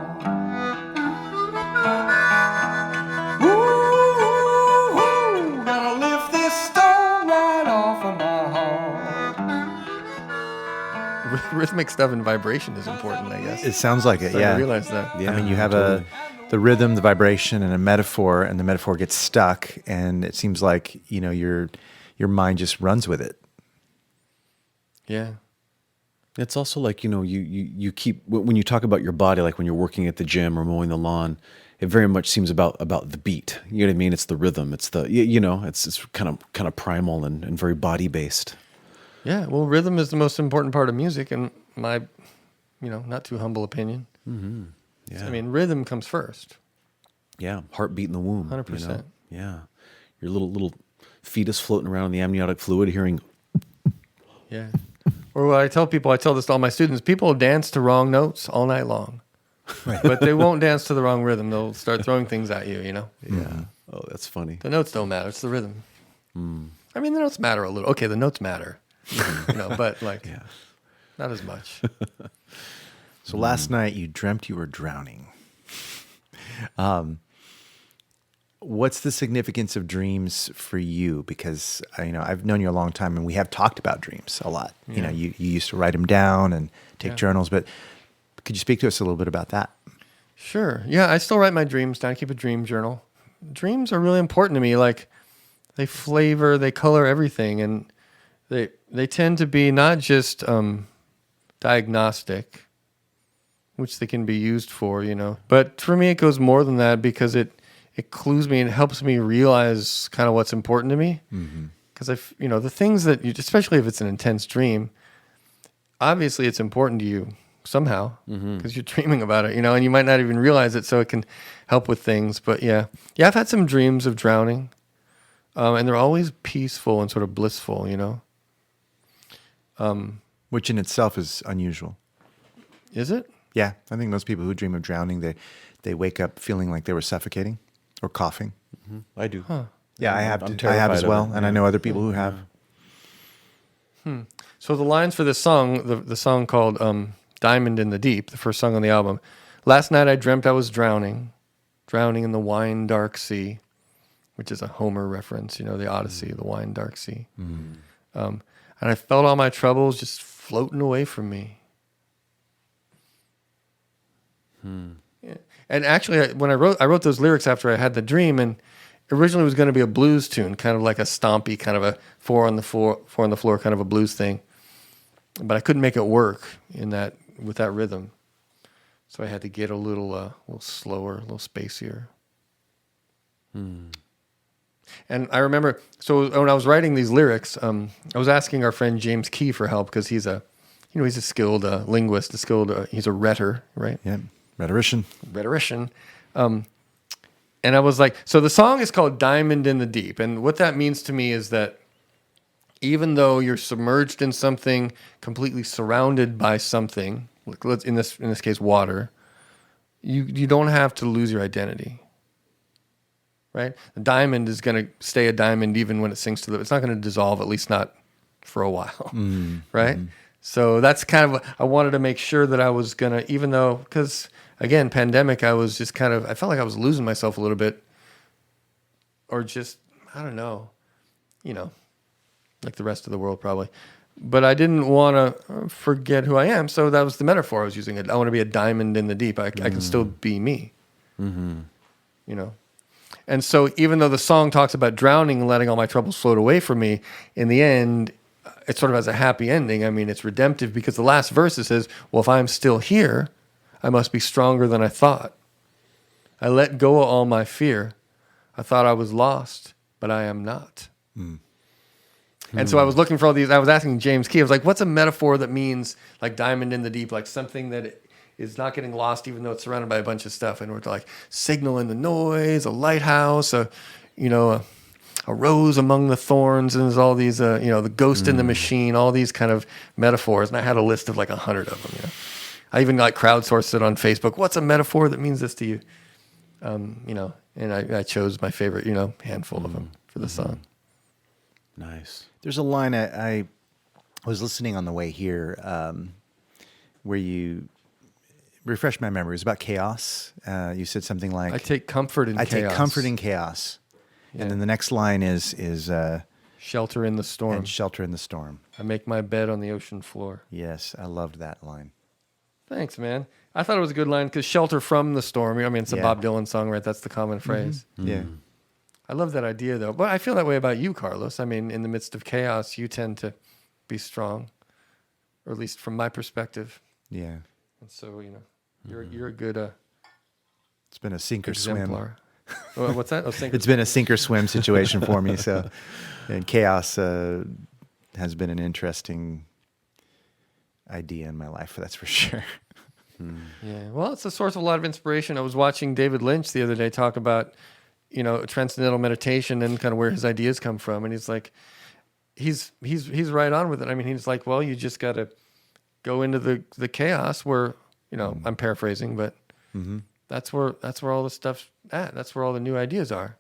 Ooh, gotta lift this stone right off of my heart. Rhythmic stuff and vibration is important, I guess. It sounds like it, I realized that. I mean, you have the rhythm, the vibration, and a metaphor, and the metaphor gets stuck, and it seems like, you know, your mind just runs with it. Yeah. It's also like, you know, you keep, when you talk about your body, like when you're working at the gym or mowing the lawn, it very much seems about the beat. You know what I mean? It's the rhythm. It's the, you know, it's kind of primal and very body based. Yeah. Well, rhythm is the most important part of music, in my, you know, not too humble opinion. Mm-hmm. Yeah. So, I mean, rhythm comes first. Yeah. Heartbeat in the womb. 100%. You know? Yeah. Your little fetus floating around in the amniotic fluid, hearing. Yeah. Or what I tell people, I tell this to all my students, people dance to wrong notes all night long. Right. But they won't dance to the wrong rhythm. They'll start throwing things at you, you know? Yeah. Oh, that's funny. The notes don't matter. It's the rhythm. I mean, the notes matter a little. Okay, the notes matter. You know, but like, not as much. So last night you dreamt you were drowning. What's the significance of dreams for you? Because I've known you a long time, and we have talked about dreams a lot. Yeah. You used to write them down and take journals, but could you speak to us a little bit about that? Sure. Yeah, I still write my dreams down. I keep a dream journal. Dreams are really important to me. Like, they flavor, they color everything, and they tend to be not just diagnostic, which they can be used for, but for me it goes more than that, because it clues me and helps me realize kind of what's important to me. Because the things that especially if it's an intense dream, obviously it's important to you somehow, because you're dreaming about it, and you might not even realize it, so it can help with things. But yeah, I've had some dreams of drowning, and they're always peaceful and sort of blissful, Which in itself is unusual. Is it? Yeah, I think most people who dream of drowning, they wake up feeling like they were suffocating or coughing. I do. Huh. Yeah, I have terrified as of well, it, and I know other people who have. So the lines for this song, the song called Diamond in the Deep, the first song on the album. Last night I dreamt I was drowning in the wine dark sea, which is a Homer reference, the Odyssey, the wine dark sea. And I felt all my troubles just floating away from me. Yeah. And actually, when I wrote those lyrics after I had the dream, and originally it was going to be a blues tune, kind of like a stompy, kind of a four on the floor kind of a blues thing. But I couldn't make it work with that rhythm, so I had to get a little slower, a little spacier. And I remember, so when I was writing these lyrics, I was asking our friend James Key for help, because he's a skilled linguist, he's a rhetor, right? Yeah, rhetorician. And I was like, so the song is called Diamond in the Deep. And what that means to me is that even though you're submerged in something, completely surrounded by something, in this case, water, you don't have to lose your identity. Right? The diamond is going to stay a diamond even when it sinks to it's not going to dissolve, at least not for a while. Right? So that's kind of, I wanted to make sure that I was going to, even though, because again, pandemic, I was just I felt like I was losing myself a little bit, or just, I don't know, like the rest of the world probably. But I didn't want to forget who I am, so that was the metaphor I was using. I want to be a diamond in the deep. I can still be me, And so even though the song talks about drowning and letting all my troubles float away from me, in the end, it sort of has a happy ending. I mean, it's redemptive, because the last verse, it says, well, if I'm still here, I must be stronger than I thought. I let go of all my fear. I thought I was lost, but I am not. And so I was looking for all these. I was asking James Key, I was like, what's a metaphor that means like diamond in the deep, like something that is not getting lost even though it's surrounded by a bunch of stuff? And we're like signal in the noise, a lighthouse, a rose among the thorns, and there's all these, the ghost in the machine, all these kind of metaphors. And I had a list of like 100 of them. I even crowdsourced it on Facebook. What's a metaphor that means this to you? And I chose my favorite, handful of them for the song. Nice. There's a line I was listening on the way here where you refresh my memory. It was about chaos. You said something like, I take comfort in chaos. I take comfort in chaos. Yeah. And then the next line is shelter in the storm. And shelter in the storm. I make my bed on the ocean floor. Yes, I loved that line. Thanks, man. I thought it was a good line, because shelter from the storm. I mean, it's a Bob Dylan song, right? That's the common phrase. Yeah. I love that idea, though. But I feel that way about you, Carlos. I mean, in the midst of chaos, you tend to be strong, or at least from my perspective. Yeah. And so, you're a good it's been a sink or exemplar. Swim. What's that? It's been a sink or swim situation for me. So, and chaos has been an interesting idea in my life, that's for sure. Yeah. Well, it's a source of a lot of inspiration. I was watching David Lynch the other day talk about, transcendental meditation and kind of where his ideas come from. And he's like, he's right on with it. I mean, he's like, well, you just got to go into the chaos where, I'm paraphrasing, but that's where all the stuff's at. That's where all the new ideas are.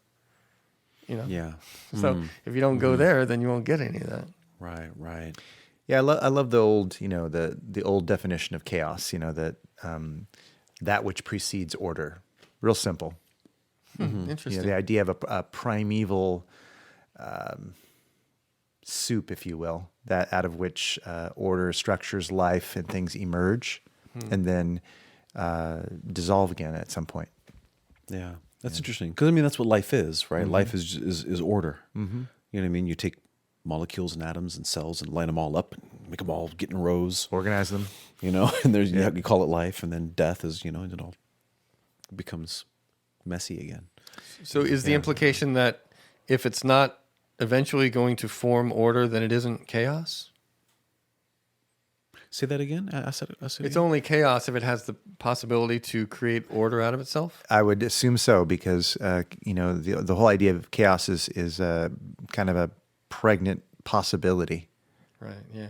Yeah. So if you don't go there, then you won't get any of that. Right. Yeah, I love the old, the old definition of chaos. That which precedes order. Real simple. Interesting. You know, the idea of a primeval soup, if you will, that out of which order, structures, life, and things emerge, and then dissolve again at some point. Yeah, that's interesting. Because I mean, that's what life is, right? Life is order. Mm-hmm. You know what I mean? You take molecules and atoms and cells and line them all up and make them all get in rows, Organize them. you know. And there's you call it life, and then death is, you know, it all becomes messy again. So is the implication that if it's not eventually going to form order, then it isn't chaos? Say that again. I said it. It's again. only chaos if it has the possibility to create order out of itself? I would assume so because you know the whole idea of chaos is kind of a pregnant possibility. Right, yeah.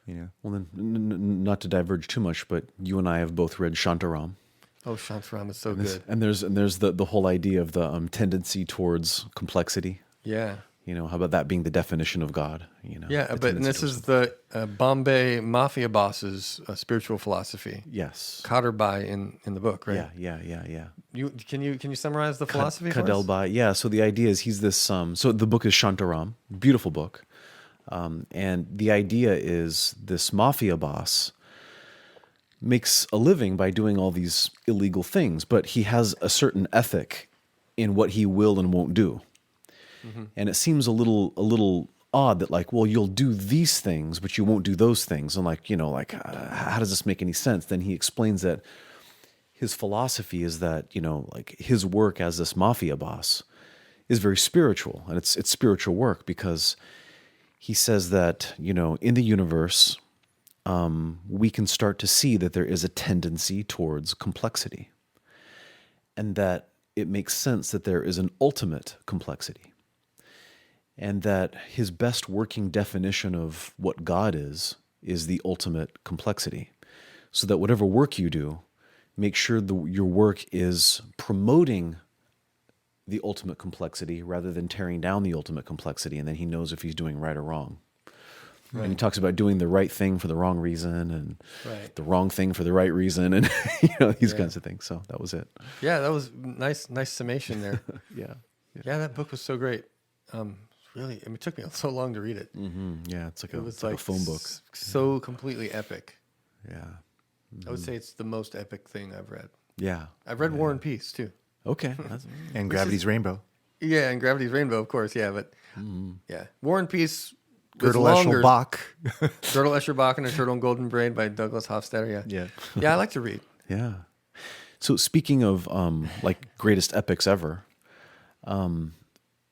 You know. Well, then, not to diverge too much, but you and I have both read Shantaram. Oh, Shantaram is so good. And there's the whole idea of the tendency towards complexity. Yeah. You know, how about that being the definition of God? You know, Yeah, the but tendency this towards is the Bombay mafia boss's spiritual philosophy. yes, Kaderbai in the book, right? yeah. Can you summarize the philosophy for us? Kadelbai, yeah. So the idea is he's this. So the book is Shantaram, beautiful book, and the idea is this mafia boss makes a living by doing all these illegal things, but he has a certain ethic in what he will and won't do. Mm-hmm. And it seems a little odd that like, well, you'll do these things, but you won't do those things. And like, you know, like, how does this make any sense? Then he explains that his philosophy is that, you know, like his work as this mafia boss is very spiritual, and it's spiritual work because he says that, you know, in the universe, we can start to see that there is a tendency towards complexity, and that it makes sense that there is an ultimate complexity. And that his best working definition of what God is the ultimate complexity. So that whatever work you do, make sure your work is promoting the ultimate complexity rather than tearing down the ultimate complexity. And then he knows if he's doing right or wrong. Right. And he talks about doing the right thing for the wrong reason and the wrong thing for the right reason and you know, these kinds of things. So that was it. Yeah, that was nice summation there. Yeah, that book was so great. Really, I mean, it took me so long to read it. Mm-hmm. Yeah, it's like It a phone book. So completely epic. Yeah. Mm-hmm. I would say it's the most epic thing I've read. Yeah. I've read War and Peace too. Okay. And Gravity's Rainbow. Yeah, and Gravity's Rainbow, of course. Yeah, but yeah, War and Peace. Girdle Eschel Bach. Girdle Escher Bach and a Turtle and Golden Braid by Douglas Hofstadter. Yeah. I like to read. Yeah. So speaking of like greatest epics ever,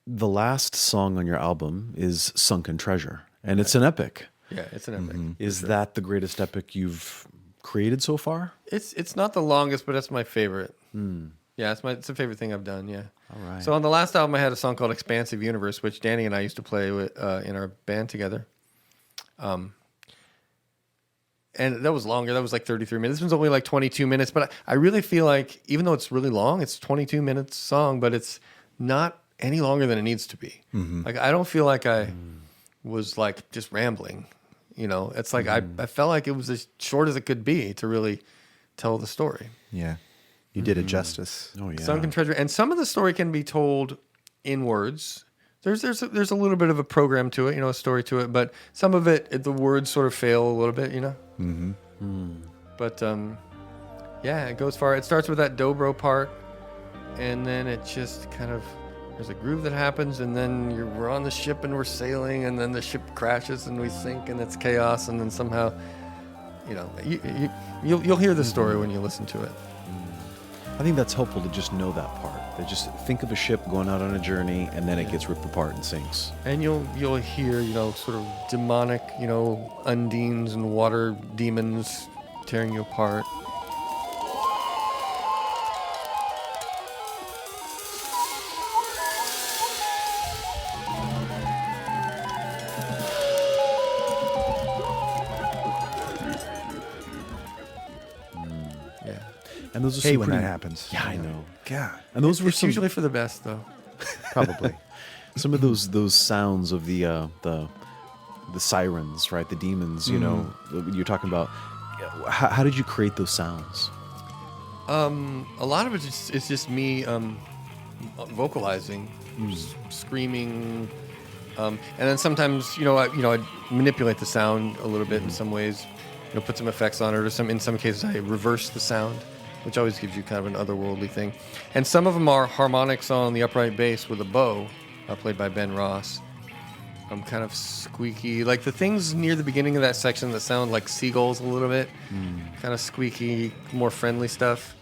the last song on your album is Sunken Treasure, and it's an epic. Yeah, it's an epic. Mm-hmm. Is that the greatest epic you've created so far? It's not the longest, but it's my favorite. Yeah, it's a favorite thing I've done. Yeah. All right. So on the last album, I had a song called "Expansive Universe," which Dannie and I used to play with in our band together. And that was longer. That was like 33 minutes. This one's only like 22 minutes, but I really feel like even though it's really long, it's 22 minutes song, but it's not any longer than it needs to be. Mm-hmm. Like I don't feel like I was like just rambling. You know, it's like I felt like it was as short as it could be to really tell the story. Yeah. You did it justice. Oh yeah. Sunken Treasure, and some of the story can be told in words. There's a little bit of a program to it, you know, a story to it, but some of it the words sort of fail a little bit, you know. Mm-hmm. But yeah, it goes far. It starts with that dobro part, and then it just kind of there's a groove that happens, and then we're on the ship and we're sailing, and then the ship crashes and we sink, and it's chaos, and then somehow, you know, you'll hear the story when you listen to it. I think that's helpful to just know that part. That just think of a ship going out on a journey, and then it gets ripped apart and sinks. And you'll hear, you know, sort of demonic, you know, undines and water demons tearing you apart. And those are Hey, some when pretty, that happens. Yeah, I know. God. And those were It's usually for the best, though. Probably. some of those sounds of the sirens, right? The demons. You know, you're talking about. How did you create those sounds? A lot of it is just me vocalizing, screaming, and then sometimes I manipulate the sound a little bit in some ways, put some effects on it, or in some cases I reverse the sound, which always gives you kind of an otherworldly thing. And some of them are harmonics on the upright bass with a bow, played by Ben Ross. Kind of squeaky, like the things near the beginning of that section that sound like seagulls a little bit, kind of squeaky, more friendly stuff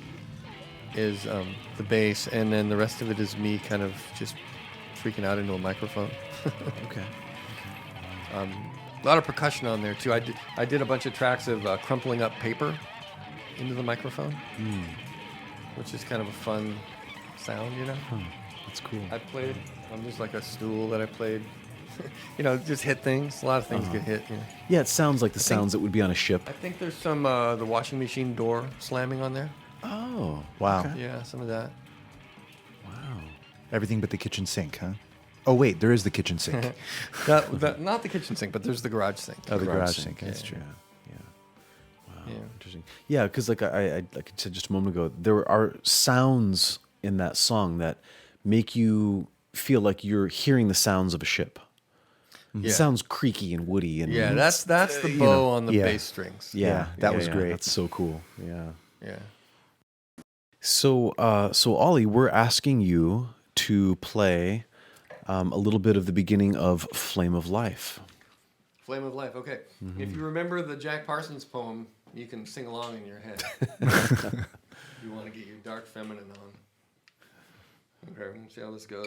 is the bass, and then the rest of it is me kind of just freaking out into a microphone. Okay. A lot of percussion on there too. I did a bunch of tracks of crumpling up paper into the microphone, which is kind of a fun sound, That's cool. I played. There's like a stool that I played. Just hit things. A lot of things get hit. Yeah, it sounds like the sounds that would be on a ship. I think there's some the washing machine door slamming on there. Oh, Wow. okay. Yeah, some of that. Wow. Everything but the kitchen sink, huh? Oh, wait, there is the kitchen sink. Not the kitchen sink, but there's the garage sink. Oh, the garage sink. That's Yeah. true. Yeah. Wow. Yeah. Interesting. Yeah, because like I said just a moment ago, there are sounds in that song that make you feel like you're hearing the sounds of a ship. Yeah. It sounds creaky and woody, and Yeah, that's the bow on the yeah. bass strings. yeah, that was great. That's so cool. Yeah. Yeah. So Ollie, we're asking you to play a little bit of the beginning of "Flame of Life." Flame of Life. Okay. If you remember the Jack Parsons poem, you can sing along in your head. You want to get your dark feminine on. Okay, we'll see how this goes.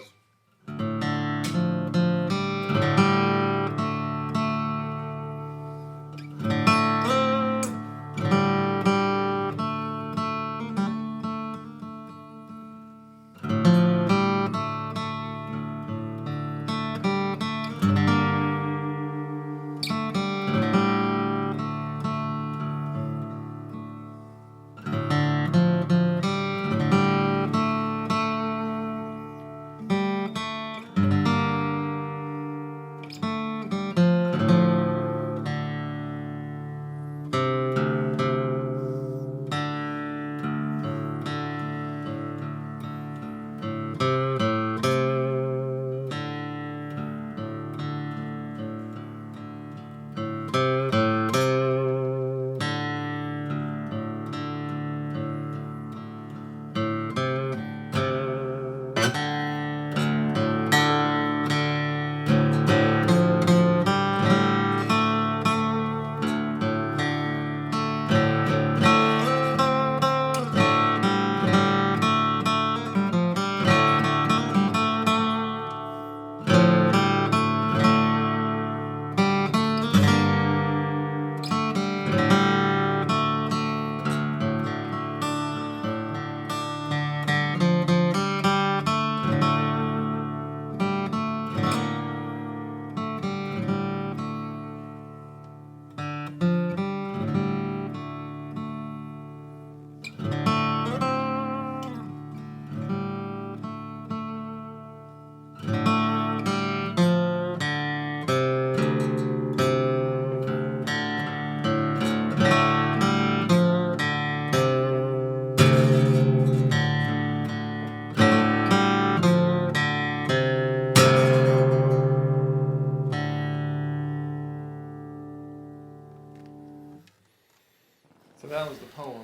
So that was the poem.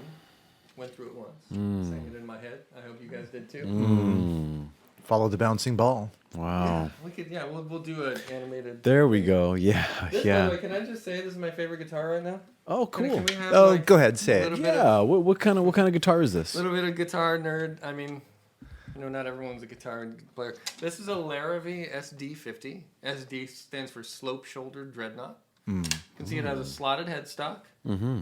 Went through it once. Sang it in my head. I hope you guys did too. Follow the bouncing ball. Wow. We'll do an animated. There we go. Yeah. By the Yeah. way, can I just say this is my favorite guitar right now? Oh, Can cool. we have, Oh, like, go ahead, say a it. little bit Yeah. What kind of guitar is this? little bit of guitar nerd. I mean, not everyone's a guitar player. This is a Larrivee SD50. SD stands for Slope Shouldered Dreadnought. You can see it has a slotted headstock.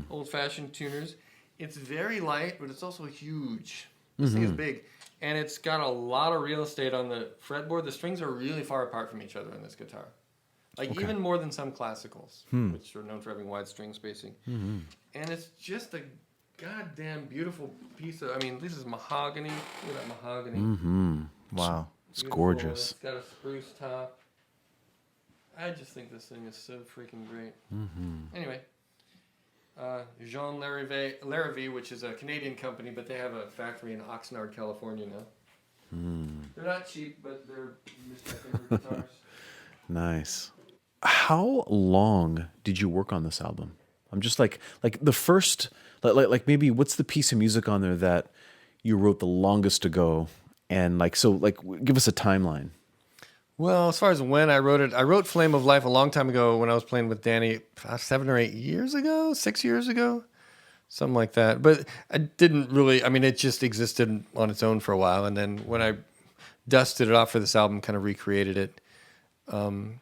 Old-fashioned tuners. It's very light, but it's also huge. This thing is big. And it's got a lot of real estate on the fretboard. The strings are really far apart from each other in this guitar. Even more than some classicals, which are known for having wide string spacing. And it's just a goddamn beautiful piece of, this is mahogany. Look at that mahogany. Wow. It's Beautiful. gorgeous. It's got a spruce top. I just think this thing is so freaking great. Anyway, Jean Larrivee, which is a Canadian company, but they have a factory in Oxnard, California now. They're not cheap, but they're just my favorite guitars. Nice. How long did you work on this album? I'm just like the first, like maybe what's the piece of music on there that you wrote the longest ago? And give us a timeline. Well, as far as when I wrote it, I wrote Flame of Life a long time ago when I was playing with Dannie, 7 or 8 years ago, 6 years ago, something like that. But I didn't really, I mean, it just existed on its own for a while. And then when I dusted it off for this album, kind of recreated it, it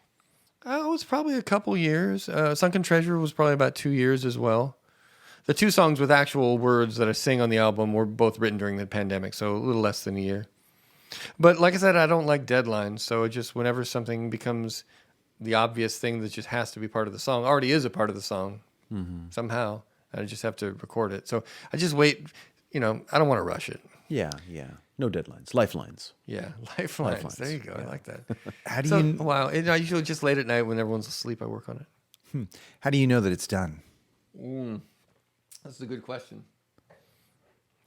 was probably a couple years. Sunken Treasure was probably about 2 years as well. The 2 songs with actual words that I sing on the album were both written during the pandemic, so a little less than a year. But like I said, I don't like deadlines, so it just whenever something becomes the obvious thing that just has to be part of the song, already is a part of the song somehow, I just have to record it. So I just wait, I don't want to rush it. Yeah. No deadlines. Lifelines. Yeah, lifelines. There you go. Yeah. I like that. How do you? Wow. I usually just late at night when everyone's asleep, I work on it. How do you know that it's done? That's a good question.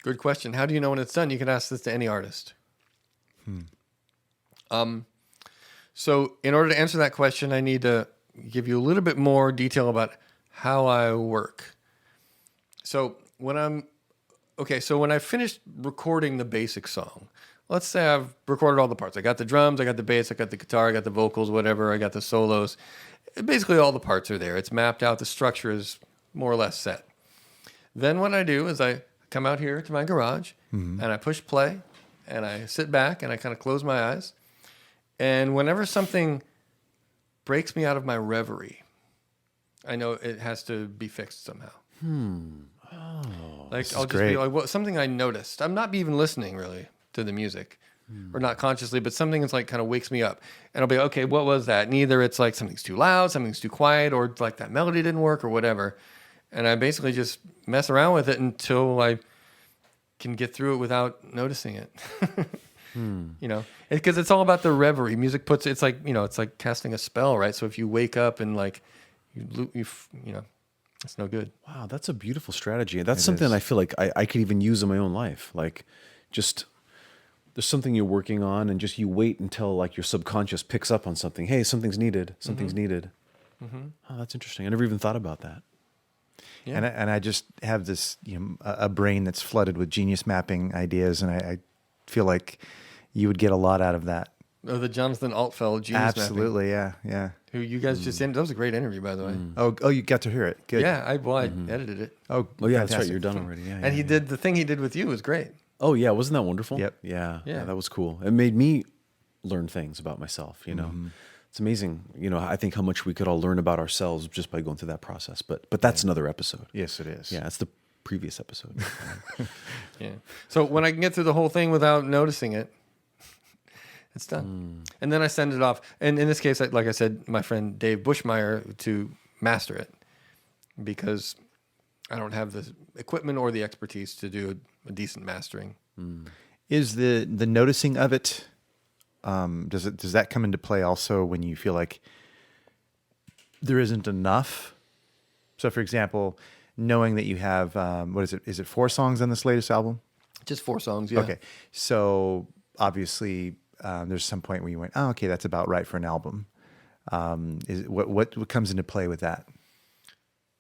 Good question. How do you know when it's done? You can ask this to any artist. So in order to answer that question, I need to give you a little bit more detail about how I work. So when I finished recording the basic song, let's say I've recorded all the parts. I got the drums, I got the bass, I got the guitar, I got the vocals, whatever, I got the solos. Basically all the parts are there. It's mapped out. The structure is more or less set. Then what I do is I come out here to my garage and I push play and I sit back and I kind of close my eyes. And whenever something breaks me out of my reverie, I know it has to be fixed somehow. Like I'll just be like, something I noticed. I'm not even listening really to the music, or not consciously, but something that's like kind of wakes me up, and I'll be okay. What was that? And either it's like something's too loud, something's too quiet, or like that melody didn't work, or whatever. And I basically just mess around with it until I can get through it without noticing it. Because it's all about the reverie. Music it's like it's like casting a spell, right? So if you wake up and like you it's no good. Wow, that's a beautiful strategy. That's something I feel like I could even use in my own life. Like, just there's something you're working on, and just you wait until like your subconscious picks up on something. Hey, something's needed. Something's needed. Oh, that's interesting. I never even thought about that. Yeah. And I just have this a brain that's flooded with genius mapping ideas, and I feel like you would get a lot out of that. Oh, the Jonathan Altfeld genius Absolutely, mapping. yeah. Who you guys just ended. That was a great interview, by the way. Oh, you got to hear it. Good. Yeah, I edited it. Oh, yeah, fantastic. that's right. You're done already. Yeah, And he did the thing he did with you was great. Oh yeah, wasn't that wonderful? Yep. Yeah, that was cool. It made me learn things about myself. It's amazing. I think how much we could all learn about ourselves just by going through that process. But that's another episode. Yes, it is. Yeah, it's the previous episode. Yeah. So when I can get through the whole thing without noticing it, it's done. And then I send it off. And in this case, like I said, my friend Dave Bushmeyer to master it, because I don't have the equipment or the expertise to do a decent mastering. Is the noticing of it, does that come into play also when you feel like there isn't enough? So, for example, knowing that you have, what is it? Is it 4 songs on this latest album? Just 4 songs, yeah. Okay. So, obviously, there's some point where you went, oh, okay, that's about right for an album. What comes into play with that?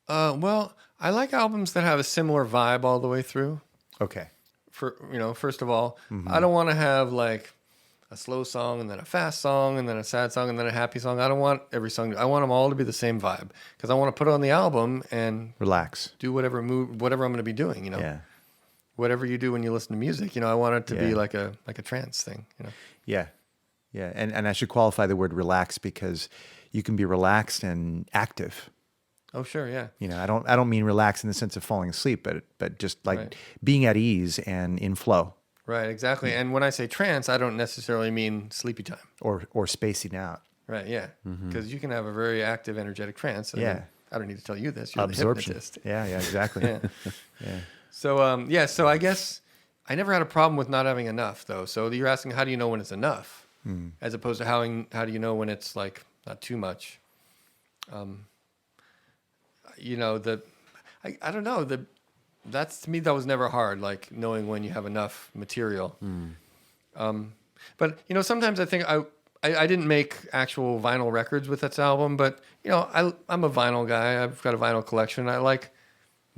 Well, I like albums that have a similar vibe all the way through. Okay. First of all, I don't want to have like a slow song and then a fast song and then a sad song and then a happy song. I don't want every song. I want them all to be the same vibe, because I want to put it on the album and relax, do whatever I'm going to be doing. Yeah. Whatever you do when you listen to music, I want it to be like a trance thing. Yeah. Yeah. And I should qualify the word relax, because you can be relaxed and active. Oh, sure, yeah. I don't mean relax in the sense of falling asleep, but just like being at ease and in flow. Right, exactly. And when I say trance, I don't necessarily mean sleepy time. Or spacing out. Right, yeah. Because you can have a very active, energetic trance. And I don't need to tell you this. You're Absorption. the hypnotist. Yeah, exactly. Yeah. So, so I guess I never had a problem with not having enough, though. So you're asking, how do you know when it's enough? As opposed to how do you know when it's like not too much? I don't know. That's, to me, that was never hard, like knowing when you have enough material. But sometimes I think I didn't make actual vinyl records with this album, but I'm a vinyl guy. I've got a vinyl collection. I like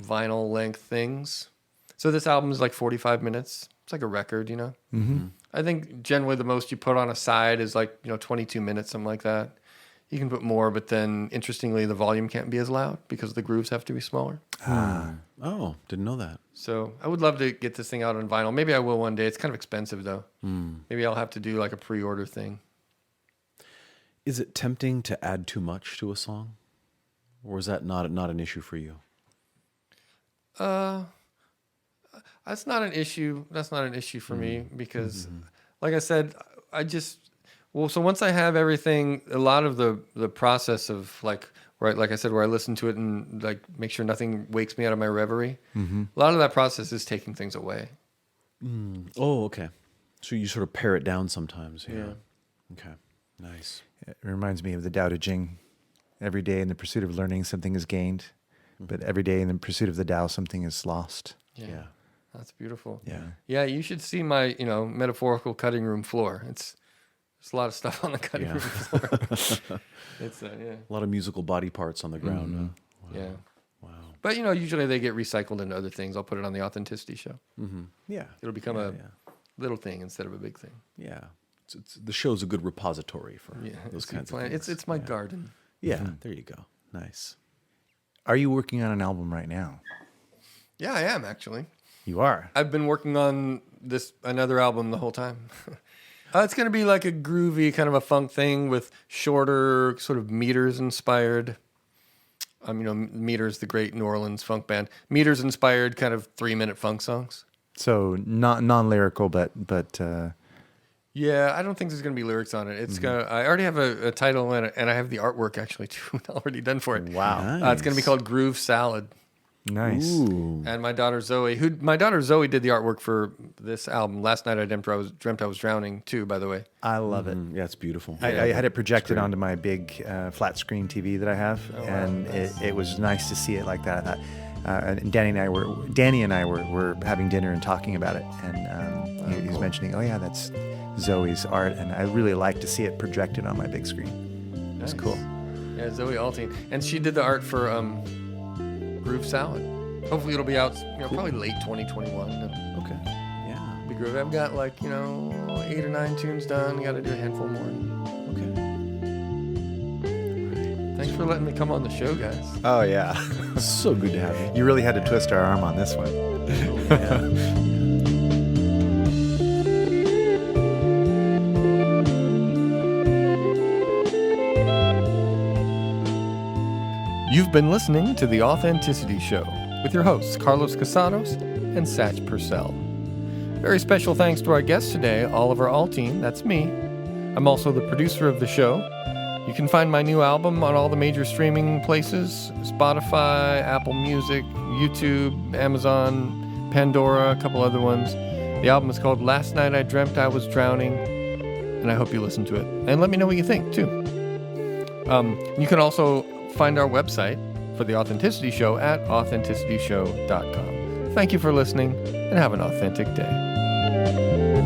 vinyl length things. So this album is like 45 minutes. It's like a record, Mm-hmm. I think generally the most you put on a side is like 22 minutes, something like that. You can put more, but then interestingly, the volume can't be as loud because the grooves have to be smaller. Oh, didn't know that. So I would love to get this thing out on vinyl. Maybe I will one day. It's kind of expensive though. Maybe I'll have to do like a pre-order thing. Is it tempting to add too much to a song? Or is that not an issue for you? That's not an issue. That's not an issue for me because, like I said, so once I have everything, a lot of the process of like I said, where I listen to it and like make sure nothing wakes me out of my reverie. A lot of that process is taking things away. Oh, okay. So you sort of pare it down sometimes. Yeah. Okay. Nice. It reminds me of the Tao Te Ching. Every day in the pursuit of learning, something is gained. But every day in the pursuit of the Tao, something is lost. Yeah. That's beautiful. Yeah. Yeah, you should see my, metaphorical cutting room floor. There's a lot of stuff on the cutting room floor. It's a lot of musical body parts on the ground. Wow. Yeah. Wow. But usually they get recycled into other things. I'll put it on the Authenticity Show. Yeah. It'll become a little thing instead of a big thing. Yeah. The show's a good repository for those kinds of things. It's my garden. Yeah. There you go. Nice. Are you working on an album right now? Yeah, I am actually. You are. I've been working on another album the whole time. It's going to be like a groovy kind of a funk thing with shorter sort of Meters inspired. Meters, the great New Orleans funk band. Meters inspired kind of 3-minute funk songs. So not non-lyrical, but yeah, I don't think there's going to be lyrics on it. I already have a title and I have the artwork actually too already done for it. Wow. Nice. It's going to be called Groove Salad. Nice. Ooh. And my daughter Zoe did the artwork for this album. Last night I dreamt I was drowning too, by the way. I love it. Yeah, it's beautiful. I had it projected onto my big flat screen TV that I have, and it was nice to see it like that. I thought, and Dannie and I were having dinner and talking about it, and he was mentioning, oh yeah, that's Zoe's art, and I really like to see it projected on my big screen. It's cool. Yeah, Zoe Althoen, and she did the art for Groove Salad. Hopefully it'll be out, probably late 2021. Okay. Yeah. Be groovy. I've got 8 or 9 tunes done. Got to do a handful more. Okay. Thanks for letting me come on the show, guys. Oh yeah. So good to have you. You really had to twist our arm on this one. You've been listening to The Authenticity Show with your hosts, Carlos Casados and Satch Purcell. Very special thanks to our guest today, Oliver Althoen. That's me. I'm also the producer of the show. You can find my new album on all the major streaming places, Spotify, Apple Music, YouTube, Amazon, Pandora, a couple other ones. The album is called Last Night I Dreamt I Was Drowning, and I hope you listen to it. And let me know what you think, too. You can also find our website for The Authenticity Show at authenticityshow.com. Thank you for listening, and have an authentic day.